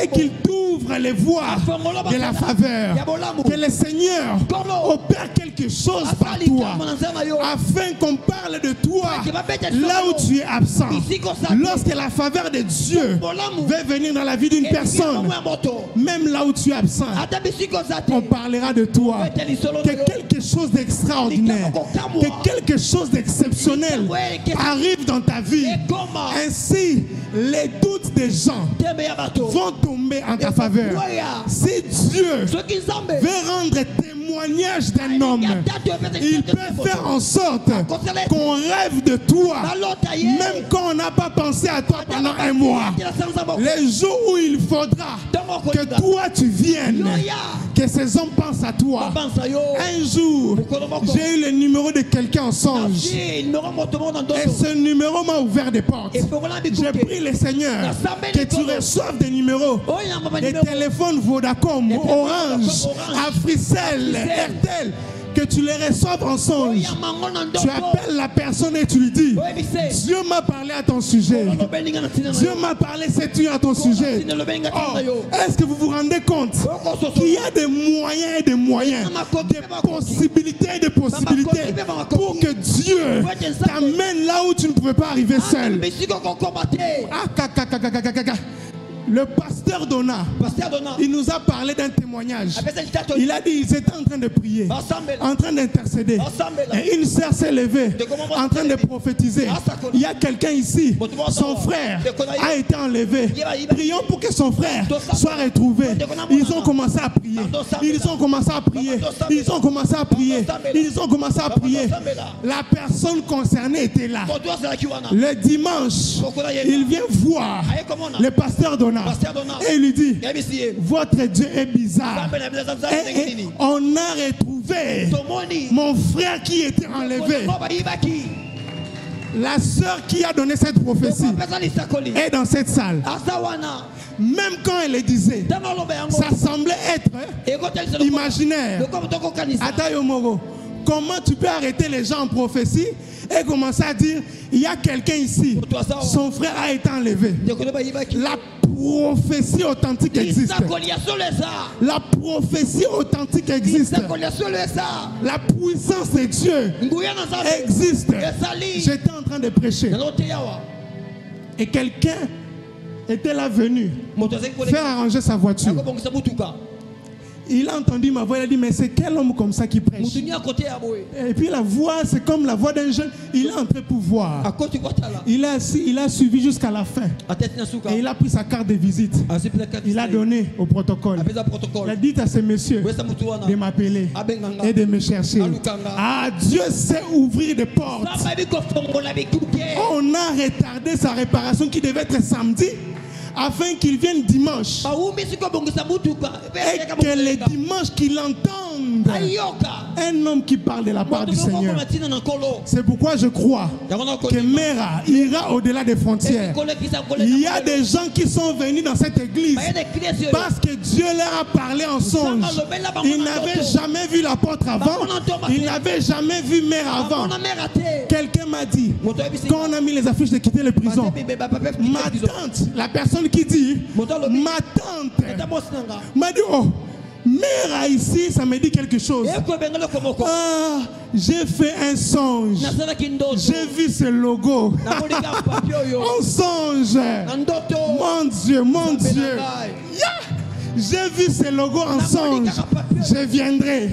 et qu'il t'ouvre les voies de la faveur, que le Seigneur opère quelque chose par toi, afin qu'on parle de de toi là où tu es absent. Lorsque la faveur de Dieu veut venir dans la vie d'une personne, même là où tu es absent, on parlera de toi. Que quelque chose d'extraordinaire, que quelque chose d'exceptionnel arrive dans ta vie. Ainsi, les doutes des gens vont tomber en ta faveur. Si Dieu veut rendre témoignage d'un homme, il peut faire en sorte qu'on rêve de toi, même quand on n'a pas pensé à toi pendant un mois. Les jours où il faudra que toi tu viennes, que ces hommes pensent à toi. Un jour, j'ai eu le numéro de quelqu'un en songe, et ce numéro m'a ouvert des portes. J'ai prié le Seigneur que tu reçoives des numéros, des téléphones Vodacom, Orange, Africell, RTL, que tu les reçoives en songe. Tu appelles la personne et tu lui dis: Dieu m'a parlé à ton sujet. Dieu m'a parlé cette nuit à ton sujet. Oh, est-ce que vous vous rendez compte qu'il y a des moyens et des moyens, des possibilités et des possibilités pour que Dieu t'amène là où tu ne pouvais pas arriver seul? Le pasteur Donna, il nous a parlé d'un témoignage. Il a dit qu'ils étaient en train de prier, en train d'intercéder. Et une sœur s'est levée, en train de prophétiser. Il y a quelqu'un ici, son frère a été enlevé. Prions pour que son frère soit retrouvé. Ils ont commencé à prier. Ils ont commencé à prier. Ils ont commencé à prier. Ils ont commencé à prier. La personne concernée était là. Le dimanche, il vient voir le pasteur Donna. Et il lui dit: votre Dieu est bizarre. Et on a retrouvé mon frère qui était enlevé. La sœur qui a donné cette prophétie est dans cette salle. Même quand elle le disait, ça semblait être imaginaire. Comment tu peux arrêter les gens en prophétie et commencer à dire: il y a quelqu'un ici, son frère a été enlevé? La prophétie authentique existe. La prophétie authentique existe. La puissance de Dieu existe. J'étais en train de prêcher et quelqu'un était là venu faire arranger sa voiture. Il a entendu ma voix, il a dit: mais c'est quel homme comme ça qui prêche? Et puis la voix, c'est comme la voix d'un jeune. Il est entré pour voir. Il a suivi jusqu'à la fin. Et il a pris sa carte de visite. Il a donné au protocole. Il a dit à ces messieurs de m'appeler et de me chercher. Ah, Dieu sait ouvrir des portes. On a retardé sa réparation qui devait être samedi, afin qu'il vienne dimanche et que les dimanches qu'il entende un homme qui parle de la part du Seigneur. C'est pourquoi je crois que Mera ira au-delà des frontières. Il y a des gens qui sont venus dans cette église parce que Dieu leur a parlé en songe. Ils n'avaient jamais vu l'apôtre avant. Ils n'avaient jamais vu Mera avant. Quelqu'un m'a dit, quand on a mis les affiches de quitter les prisons, ma tante, la personne qui dit, ma tante m'a dit: oh, Mera ici, ça me dit quelque chose. Ah, j'ai fait un songe. J'ai vu ce logo. Un songe. Mon Dieu, mon Dieu. Yeah. J'ai vu ce logo en songe. Je viendrai.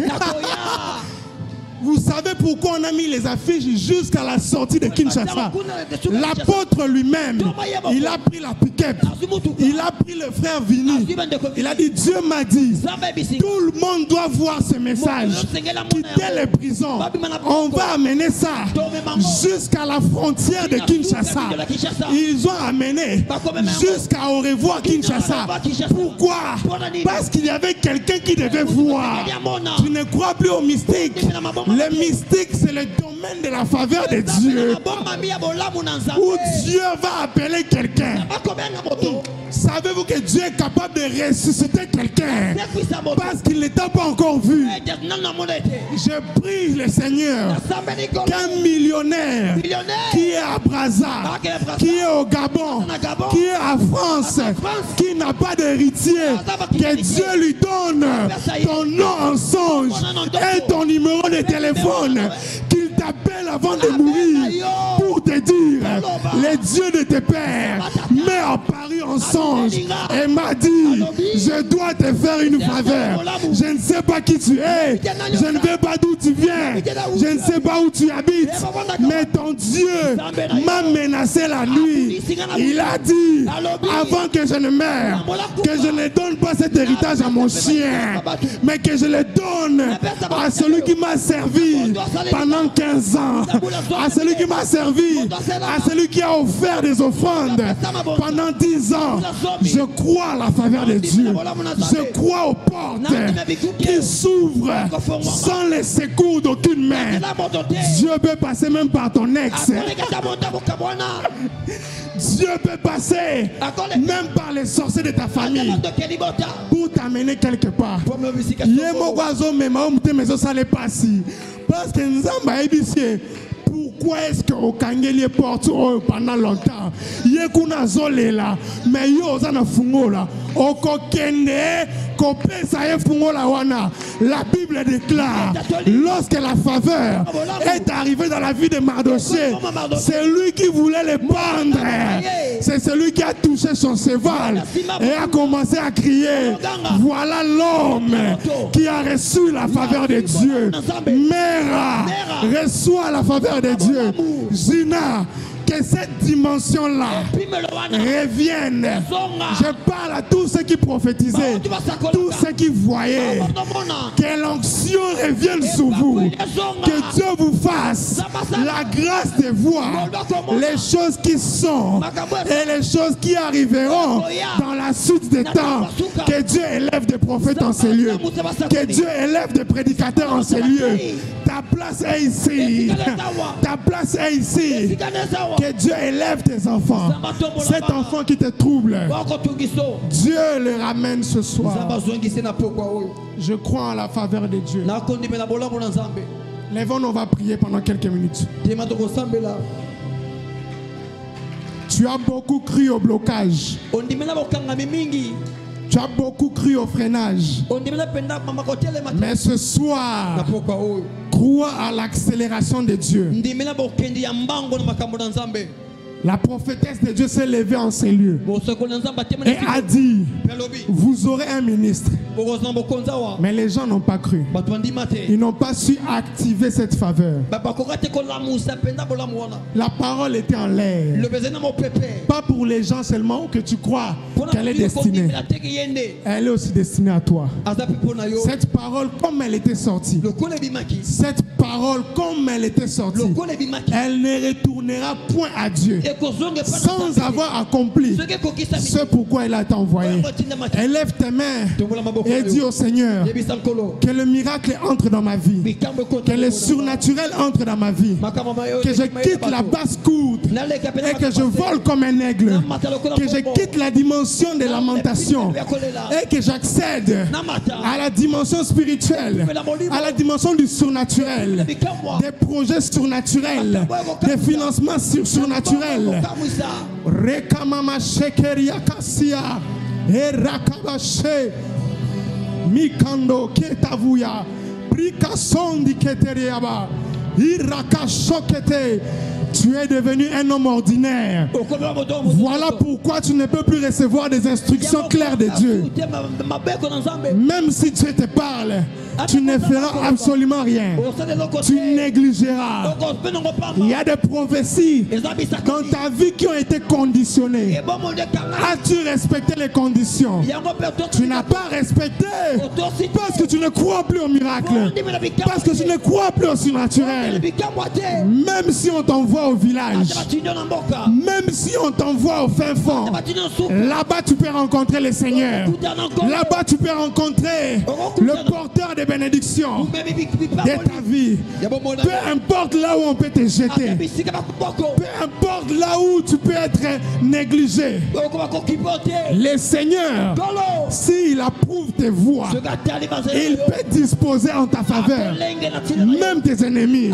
Vous savez pourquoi on a mis les affiches jusqu'à la sortie de Kinshasa? L'apôtre lui-même, il a pris la pick-up, il a pris le frère Vini, il a dit: Dieu m'a dit, tout le monde doit voir ce message. Quittez les prisons, on va amener ça jusqu'à la frontière de Kinshasa. Ils ont amené jusqu'à au revoir Kinshasa. Pourquoi? Parce qu'il y avait quelqu'un qui devait voir. Tu ne crois plus au mystique. Le mystique, c'est le domaine de la faveur de Dieu, où Dieu va appeler quelqu'un. Savez-vous que Dieu est capable de ressusciter quelqu'un parce qu'il ne t'a pas encore vu? Je prie le Seigneur qu'un millionnaire qui est à Brazza, qui est au Gabon, qui est à France, qui n'a pas d'héritier, que Dieu lui donne ton nom en songe et ton numéro de téléphone, qu'il t'appelle avant de mourir pour te dire, les dieux de tes pères m'est apparu en songe et m'a dit, je dois te faire une faveur. Je ne sais pas qui tu es, je ne sais pas d'où tu viens, je ne sais pas où tu habites, mais ton Dieu m'a menacé la nuit. Il a dit, avant que je ne meure, que je ne donne pas cet héritage à mon chien, mais que je le donne à celui qui m'a servi pendant 15 ans, à celui qui m'a servi, à celui qui a offert des offrandes pendant 10 ans. Je crois à la faveur de Dieu. Je crois aux portes qui s'ouvrent sans les secours d'aucune main. Dieu peut passer même par ton ex. Dieu peut passer même par les sorciers de ta famille pour t'amener quelque part. Parce que nous avons pourquoi est-ce que au Kangeli porte pendant longtemps? Yekuna zolela, mais yo zana fungola. Oko kende, kope saye fungola wana. La Bible déclare, lorsque la faveur est arrivée dans la vie de Mardoché, c'est lui qui voulait le pendre. C'est celui qui a touché son cheval et a commencé à crier, voilà l'homme qui a reçu la faveur de Dieu. Mera reçoit la faveur de Dieu. Zina, que cette dimension-là revienne. Je parle à tous ceux qui prophétisaient, tous ceux qui voyaient, que l'onction revienne sur vous, que Dieu vous fasse la grâce de voir les choses qui sont et les choses qui arriveront dans la suite des temps. Que Dieu élève des prophètes en ces lieux, que Dieu élève des prédicateurs en ces lieux. Ta place est ici, ta place est ici. Que Dieu élève tes enfants. Cet enfant qui te trouble, Dieu le ramène ce soir. Je crois en la faveur de Dieu. Lèvons, on va prier pendant quelques minutes. Tu as beaucoup cru au blocage. Tu as beaucoup cru au freinage. Mais ce soir, crois à l'accélération de Dieu. La prophétesse de Dieu s'est levée en ces lieux et a dit, vous aurez un ministre. Mais les gens n'ont pas cru. Ils n'ont pas su activer cette faveur. La parole était en l'air. Pas pour les gens seulement que tu crois qu'elle est destinée. Elle est aussi destinée à toi. Cette parole, comme elle était sortie, cette parole, comme elle était sortie, elle ne retournera point à Dieu sans avoir accompli ce pourquoi il a été envoyé. Élève tes mains et dis au Seigneur que le miracle entre dans ma vie, que le surnaturel entre dans ma vie, que je quitte la basse-cour et que je vole comme un aigle, que je quitte la dimension de lamentation et que j'accède à la dimension spirituelle, à la dimension du surnaturel, des projets surnaturels, des financements surnaturels. Rekamama shekeria kasia erakabashe mikando ketavuya prikasondi keteriaba irakashokete. Tu es devenu un homme ordinaire. Voilà pourquoi tu ne peux plus recevoir des instructions claires de Dieu. Même si Dieu te parle, tu ne feras absolument rien. Tu négligeras. Il y a des prophéties dans ta vie qui ont été conditionnées. As-tu respecté les conditions? Tu n'as pas respecté parce que tu ne crois plus au miracle, parce que tu ne crois plus au surnaturel. Même si on t'envoie au village, même si on t'envoie au fin fond, là-bas tu peux rencontrer le Seigneur. Là-bas tu peux rencontrer le porteur de bénédiction de ta vie. Peu importe là où on peut te jeter, peu importe là où tu peux être négligé, le Seigneur, s'il approuve tes voies, il peut disposer en ta faveur. Même tes ennemis.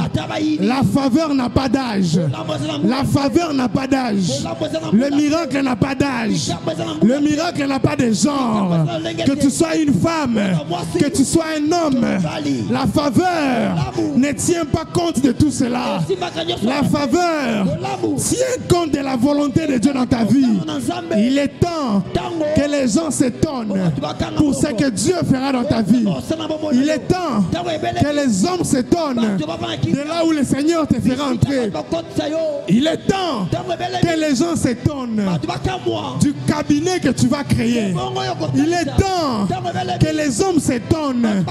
La faveur n'a pas d'âge. La faveur n'a pas d'âge. Le miracle n'a pas d'âge. Le miracle n'a pas de genre. Que tu sois une femme, que tu sois un hommes, la faveur ne tient pas compte de tout cela. La faveur tient compte de la volonté de Dieu dans ta vie. Il est temps que les gens s'étonnent pour ce que Dieu fera dans ta vie. Il est temps que les hommes s'étonnent de là où le Seigneur te fera entrer. Il est temps que les gens s'étonnent du cabinet que tu vas créer. Il est temps que les hommes s'étonnent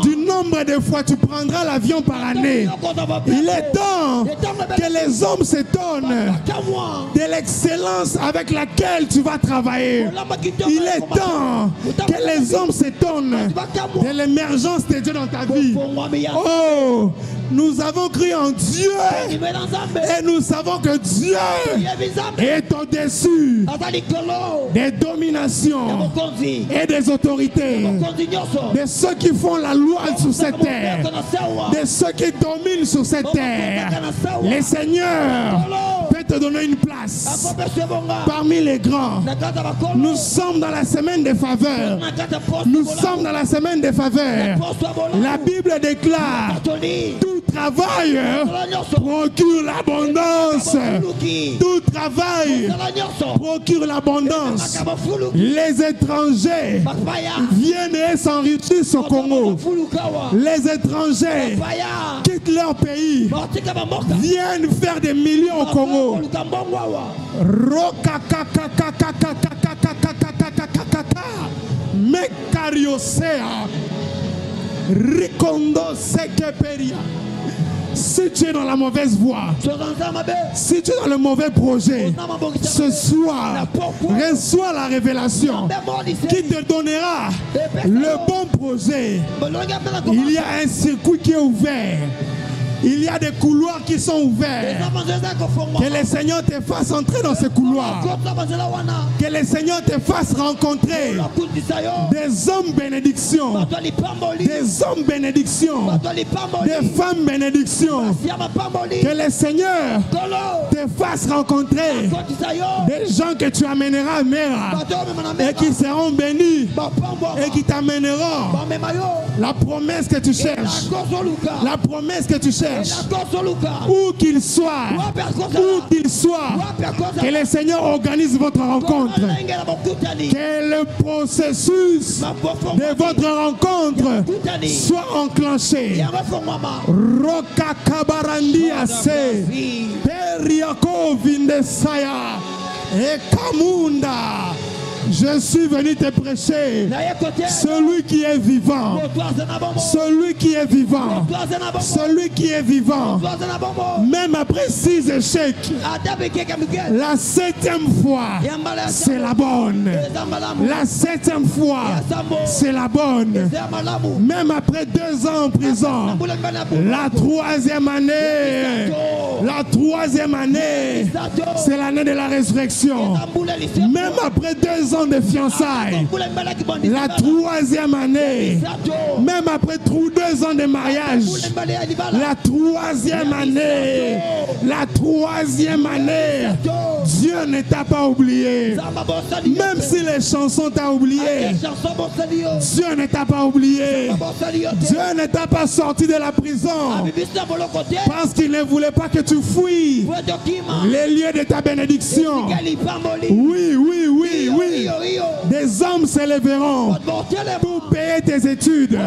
du nombre de fois tu prendras l'avion par année. Il est temps que les hommes s'étonnent de l'excellence avec laquelle tu vas travailler. Il est temps que les hommes s'étonnent de l'émergence de Dieu dans ta vie. Oh, nous avons cru en Dieu et nous savons que Dieu est au-dessus des dominations et des autorités, de ceux qui font la loi sur cette terre, de ceux qui dominent sur cette terre. Le Seigneur peut te donner une place parmi les grands. Nous sommes dans la semaine des faveurs. Nous sommes dans la semaine des faveurs. La Bible déclare: tout travail procure l'abondance. Tout travail procure l'abondance. Les étrangers viennent et s'enrichissent au Congo. Les étrangers quittent leur pays, viennent faire des millions au Congo. Mekariosea Rikondo Sekeperia. Si tu es dans la mauvaise voie, si tu es dans le mauvais projet, ce soir, reçois la révélation qui te donnera le bon projet. Il y a un circuit qui est ouvert. Il y a des couloirs qui sont ouverts. Que le Seigneur te fasse entrer dans ces couloirs. Que le Seigneur te fasse rencontrer des hommes bénédictions, des hommes bénédictions, des femmes bénédictions. Que le Seigneur te fasse rencontrer des gens que tu amèneras à Mera et qui seront bénis et qui t'amèneront la promesse que tu cherches. La promesse que tu cherches. Où qu'il soit, que le Seigneur organise votre rencontre. Que le processus de votre rencontre soit enclenché. Rokakabarandi ase, Periako vindesaya, et Kamunda. Je suis venu te prêcher celui qui est vivant, celui qui est vivant, celui qui est vivant. Même après 6 échecs, la 7e fois, c'est la bonne. La 7e fois, c'est la bonne. Même après 2 ans en prison, la 3e année, c'est l'année de la résurrection. Même après 2 ans de fiançailles, la 3e année, même après 2 ans de mariage, la 3e année, Dieu ne t'a pas oublié. Même si les chansons t'ont oublié, Dieu ne t'a pas oublié. Dieu ne t'a pas sorti de la prison parce qu'il ne voulait pas que tu fuis les lieux de ta bénédiction. Oui. Des hommes s'élèveront pour payer tes études.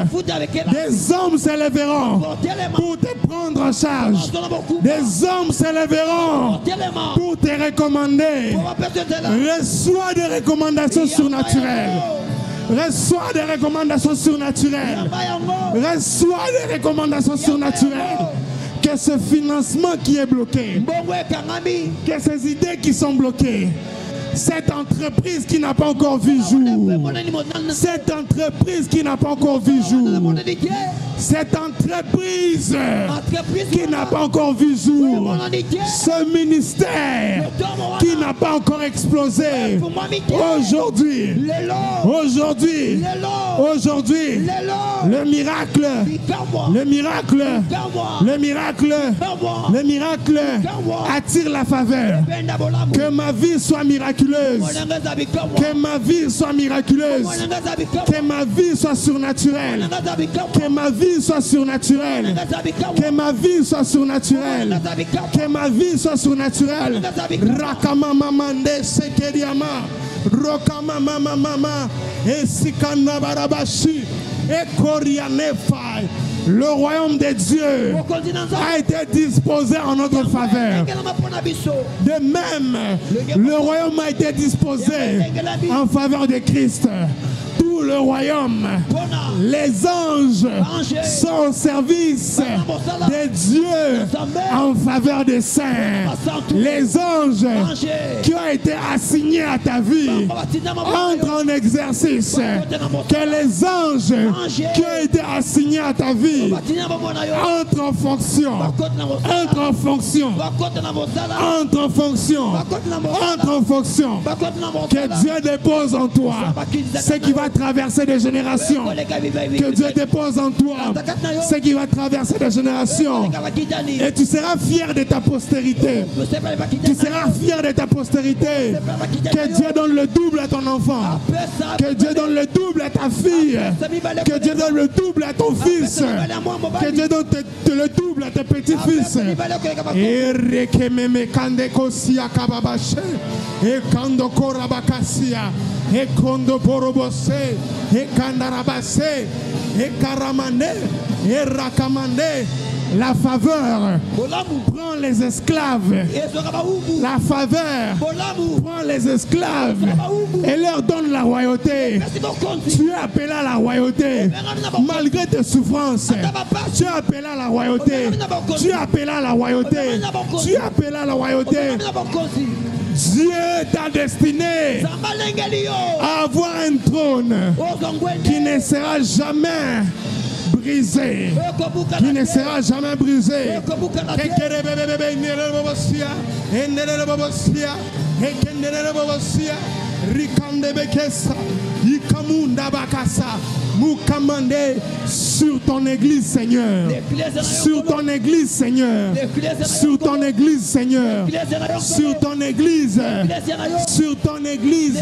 Des hommes s'élèveront pour te prendre en charge. Des hommes s'élèveront pour te recommander. Reçois des recommandations surnaturelles. Reçois des recommandations surnaturelles. Reçois des recommandations surnaturelles. Que ce financement qui est bloqué, que ces idées qui sont bloquées, cette entreprise qui n'a pas encore vu jour, cette entreprise qui n'a pas encore vu jour, cette entreprise qui n'a pas encore vu jour, ce ministère qui n'a pas encore explosé, aujourd'hui, le miracle attire la faveur. Que ma vie soit miraculeuse. miraculeuse. Que ma vie soit miraculeuse. Que ma vie soit surnaturelle. Que ma vie soit surnaturelle. Que ma vie soit surnaturelle. Que ma vie soit surnaturelle. Rakama mamande sekeriama. Rokama mama mama. Esikana barabashi. Ekorianefai. Le royaume de Dieu a été disposé en notre faveur. De même, le royaume a été disposé en faveur de Christ. Tout le royaume, les anges sont au service de Dieu en faveur des saints. Les anges qui ont été assignés à ta vie entrent en exercice. Que les anges qui ont été assignés à ta vie entrent en fonction. Entrent en fonction. Entrent en fonction. Entre en fonction. Que Dieu dépose en toi ce qui va traverser des générations. Que Dieu dépose en toi ce qui va traverser des générations. Et tu seras fier de ta postérité. Tu seras fier de ta postérité. Que Dieu donne le double à ton enfant. Que Dieu donne le double à ta fille. Que Dieu donne le double à ton fils. Que Dieu donne le double à tes petits-fils. Et et kondo borobose, et kandarabase, et karamande, et rakamande. La faveur prend les esclaves. La faveur prend les esclaves et leur donne la royauté. Tu es appelé à la royauté. Malgré tes souffrances, tu es appelé à la royauté. Tu es appelé à la royauté. Tu es appelé à la royauté. Dieu t'a destiné à avoir un trône qui ne sera jamais brisé. Qui ne sera jamais brisé. Moukamande sur ton église, Seigneur. Sur ton église, Seigneur. Sur ton église, Seigneur. Sur ton église. Sur ton église.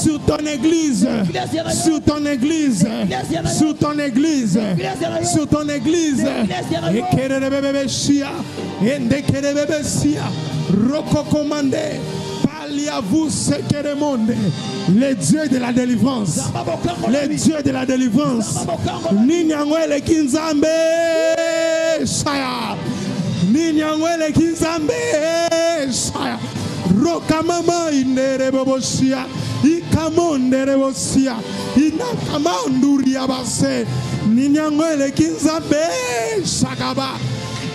Sur ton église. Sur ton église. Sur ton église. Sur ton église. Et kerebebe shia. Ende kerebebe shia. Roko commandé. À vous ce que le monde, les dieux de la délivrance, les dieux de la délivrance. Ninyangwele kinzambe shaya, ninyangwele kinzambe shaya. Rokamama indere bobosia, ikamondere bosia, inakamanduria base. Ninyangwele kinzambe shagaba,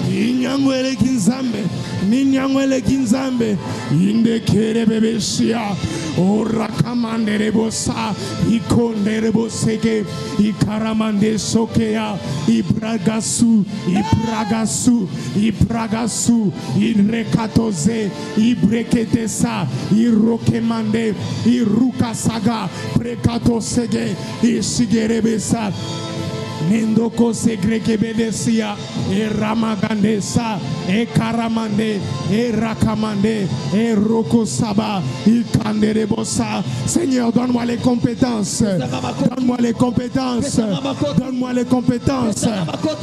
ninyangwele kinzambe. Ninyangwele kinzambe inde kere bebesia ora kamandere bosa ikondere boseke ikaramande sokea ibragasu ibragasu ibragasu irekatoze ibreketesa irokemande irukasaga prekatosege isigerebesa Nendoko segreke bedesia e ramagandesa e karamande e rakamande e roko saba il kanderebosa. Seigneur, donne-moi les compétences. Donne-moi les compétences. Donne-moi les compétences.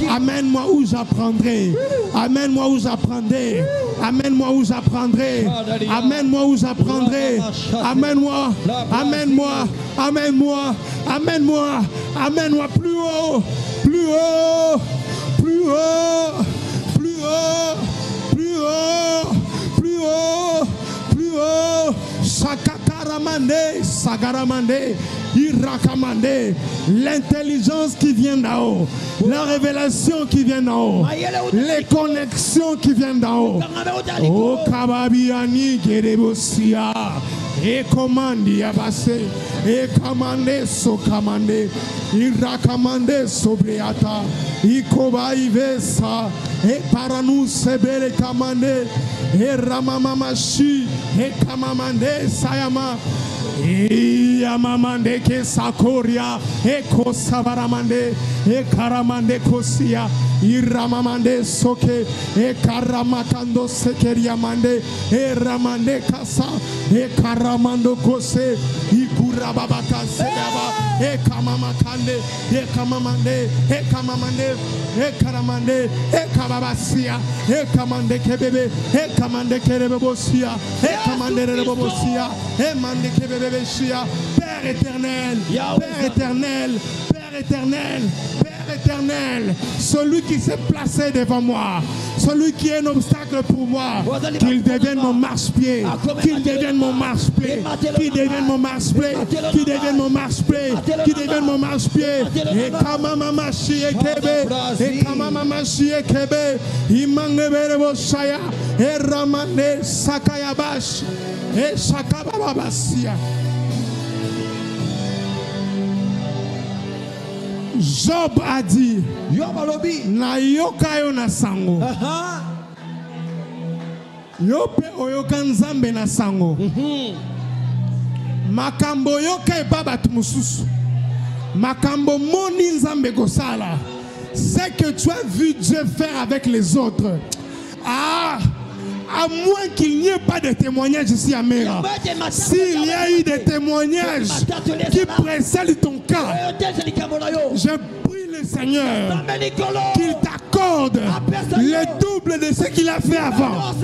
Amène-moi où j'apprendrai. Amène-moi où j'apprendrai. Amène-moi où j'apprendrai. Amène-moi où j'apprendrai. Amène-moi. Amène-moi. Amène-moi. Amène-moi. Amène-moi plus haut. Plus haut. Plus haut. Plus haut. Plus haut. Plus haut. Plus haut. Sakakaramande. Sagaramande. Irakamande. L'intelligence qui vient d'en haut. La révélation qui vient d'en haut. Les connexions qui viennent d'en haut. Oh Kababiani Gerebosia. Et commande abase. Et commande so commande. Irakamande sobreata. Ikoba ivesa. Et paranou sebele commande. Et ramamamashi. Et kamamande sayama. E amamande ke sakoria e kosabaramande e karamande kosia Iramamande soke e karamakando sekeriamande e ramande kasa e karamando kose ikurababaka sedaba e kamamakande e kamamande e kamamande e karamande e kababasia e kamande kebebe e kamande kerebebosia e kamande rebobosia e mande kebebesia. Père éternel, Père éternel, Père éternel, Père éternel, celui qui s'est placé devant moi, celui qui est un obstacle pour moi, qu'il devienne mon marche-pied, qu'il devienne mon marche-pied, qu'il devienne mon marche-pied, qu'il devienne mon marche-pied, qu'il devienne mon marche-pied. Et kamama shie kebe, et kamama shie kebe, imangebe boshaya, et ramane sakayabash, et shakababasia. Job a dit, na yoka yo na sango. Yope oyoka nzambe na sango. Makambo yoka e baba tumususu. Makambo moni nzambe kosala. C'est que tu as vu Dieu faire avec les autres. Ah! À moins qu'il n'y ait pas de témoignages ici à Mera. S'il y a eu des témoignages qui précèdent ton cas, je prie le Seigneur qu'il t'accorde le double de ce qu'il a fait avant.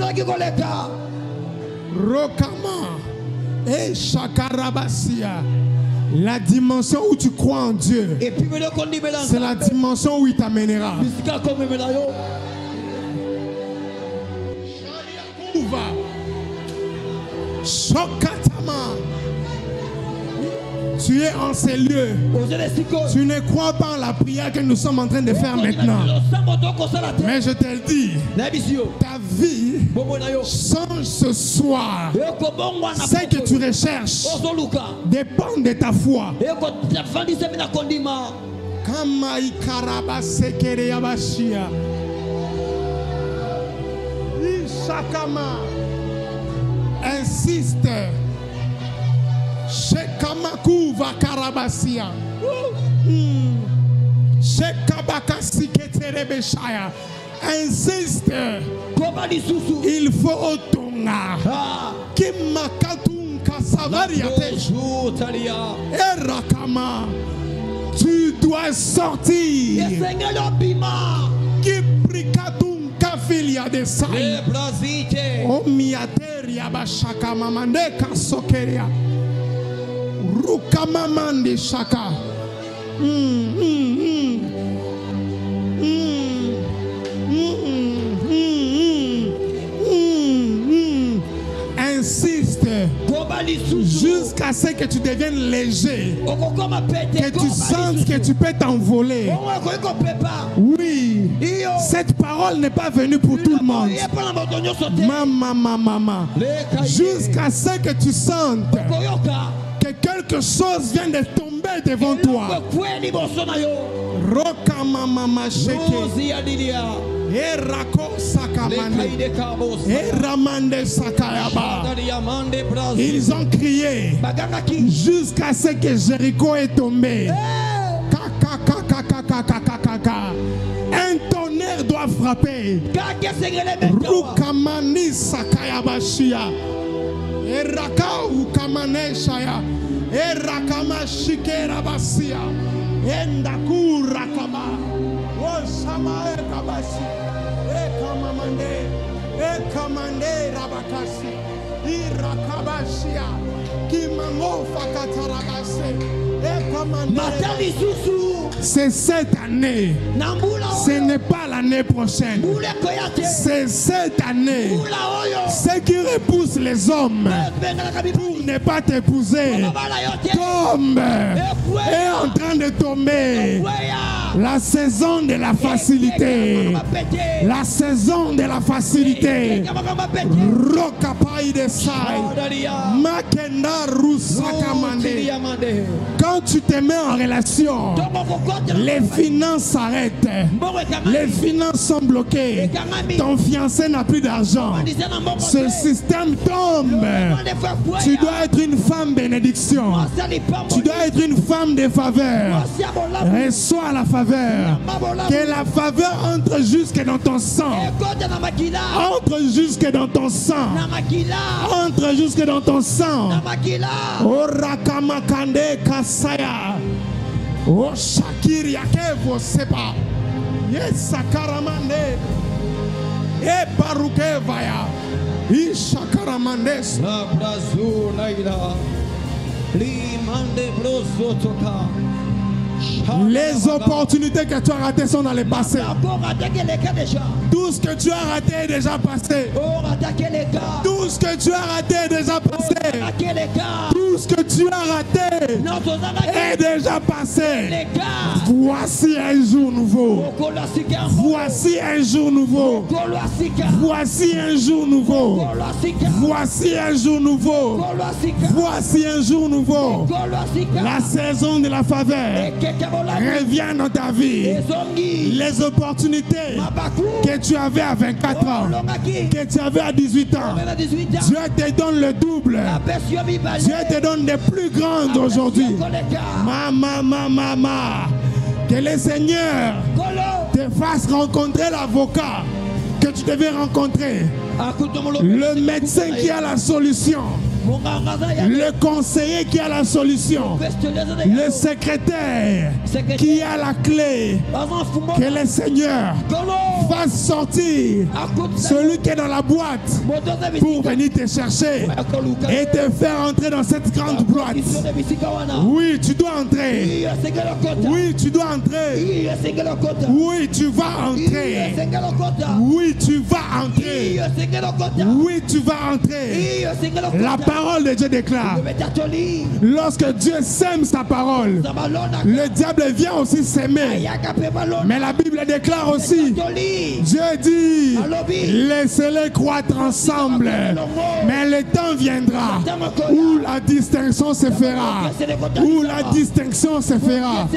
Rokama et Shakarabasia. La dimension où tu crois en Dieu, c'est la dimension où il t'amènera. Tu es en ces lieux. Tu ne crois pas en la prière que nous sommes en train de faire maintenant. Mais je te le dis, ta vie change ce soir. Ce que tu recherches dépend de ta foi. Shakama insiste. Shekamaku va karabasia. Shekabakasi keterebeshaya. Insiste. Il faut otonga. Kimakatum kasavariate. Erakama. Tu dois sortir. Kiprikatum kafilia de sai. Omiateria bashaka mamande kasokeria. Rukamamande shaka. Insiste jusqu'à ce que tu deviennes léger, que tu sentes que tu peux t'envoler. Oui, cette parole n'est pas venue pour tout le monde. Maman, jusqu'à ce que tu sentes que quelque chose vient de tomber devant toi. Roka mama sheke. Erako sakamande. Eramande sakayaba. Ils ont crié jusqu'à ce que Jéricho est tombé. Un tonnerre doit frapper. Rukamani sakayabashia. Eraka ukamane shaya. Erakama shikera basia. Endakura kaba. Osama ekabasi. Ekamamande. Ekamande rabakasi. Irakabashia. Kimango fakatarabase. C'est cette année. Ce n'est pas l'année prochaine. C'est cette année. Ce qui repousse les hommes pour ne pas t'épouser tombe. Est en train de tomber. La saison de la facilité. La saison de la facilité. Rokapai de Sai. Makenda Rusakamande. Quand tu te mets en relation, les finances s'arrêtent. Les finances sont bloquées. Ton fiancé n'a plus d'argent. Ce système tombe. Tu dois être une femme bénédiction. Tu dois être une femme de faveur. Reçois la faveur. faveur. Que la faveur entre jusque dans ton sang. Entre jusque dans ton sang. Entre jusque dans ton sang. Oh Rakamakande Kasaya. Oh Shakiri Yakevo Sepa. Yes Sakaramande. E Baruke Vaya. Ishakaramandes. La Brazo Laila. Limande Brosotoka. Les opportunités que tu as ratées sont dans le passé. Tout ce que tu as raté est déjà passé. Tout ce que tu as raté est déjà passé. Tout ce que tu as raté est déjà passé. Voici un jour nouveau. Voici un jour nouveau. Voici un jour nouveau. Voici un jour nouveau. Voici un jour nouveau. La saison de la faveur revient dans ta vie. Les opportunités que tu avais à 24 ans, que tu avais à 18 ans, Dieu te donne le double. Dieu te donne des plus grandes aujourd'hui. Mama. Que le Seigneur te fasse rencontrer l'avocat que tu devais rencontrer, le médecin qui a la solution, le conseiller qui a la solution, le secrétaire qui a la clé. Que le Seigneur fasse sortir celui qui est dans la boîte pour venir te chercher et te faire entrer dans cette grande boîte. Oui, tu dois entrer. Oui, tu dois entrer. Oui, tu vas entrer. Oui, tu vas entrer. Oui, tu vas entrer. La parole de Dieu déclare, lorsque Dieu sème sa parole, le diable vient aussi s'aimer. Mais la Bible déclare aussi, Dieu dit, laissez-les croître ensemble. Mais le temps viendra où la distinction se fera. Où la distinction se fera.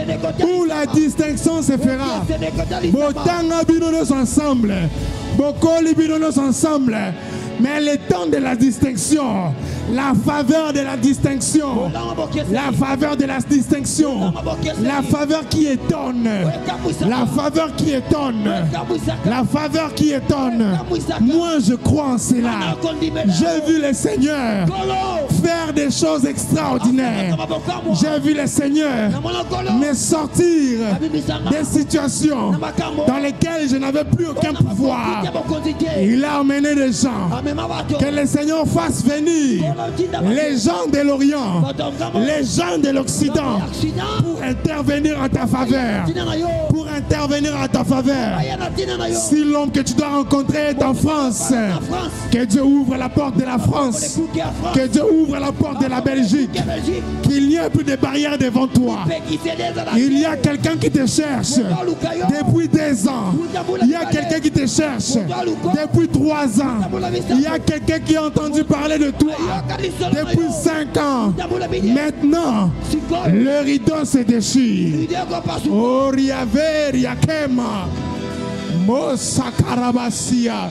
Où la distinction se fera. Botanga binonos ensemble. Bokoli binonos ensemble. Mais le temps de la distinction, la faveur de la distinction, la faveur de la distinction, la faveur qui étonne, la faveur qui étonne, la faveur qui étonne. Moi je crois en cela. J'ai vu le Seigneur faire des choses extraordinaires. J'ai vu le Seigneur me sortir des situations dans lesquelles je n'avais plus aucun pouvoir. Il a emmené des gens. Que le Seigneur fasse venir les gens de l'Orient, les gens de l'Occident pour intervenir en ta faveur. Pour intervenir en ta faveur. Si l'homme que tu dois rencontrer est en France, que Dieu ouvre la porte de la France. Que Dieu ouvre la porte de la Belgique. Qu'il n'y ait plus de barrières devant toi. Il y a quelqu'un qui te cherche depuis 2 ans. Il y a quelqu'un qui te cherche depuis 3 ans. Il y a quelqu'un qui a entendu parler de toi depuis 5 ans. Maintenant, le rideau se déchire. Oriave Riakema Mosakarabasia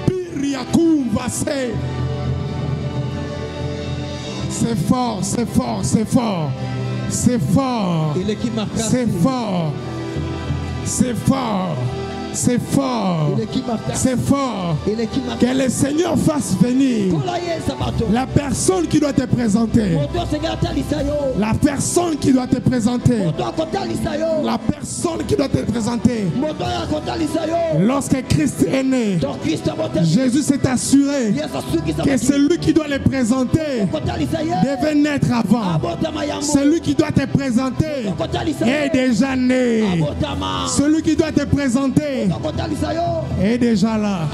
Piriakumvase. C'est fort, c'est fort, c'est fort. C'est fort. C'est fort. C'est fort. C'est fort. C'est fort. Que le Seigneur fasse venir la personne qui doit te présenter. La personne qui doit te présenter. La personne qui doit te présenter. Lorsque Christ est né, Jésus s'est assuré que celui qui doit le présenter devait naître avant. Celui qui doit te présenter est déjà né. Celui qui doit te présenter est déjà là.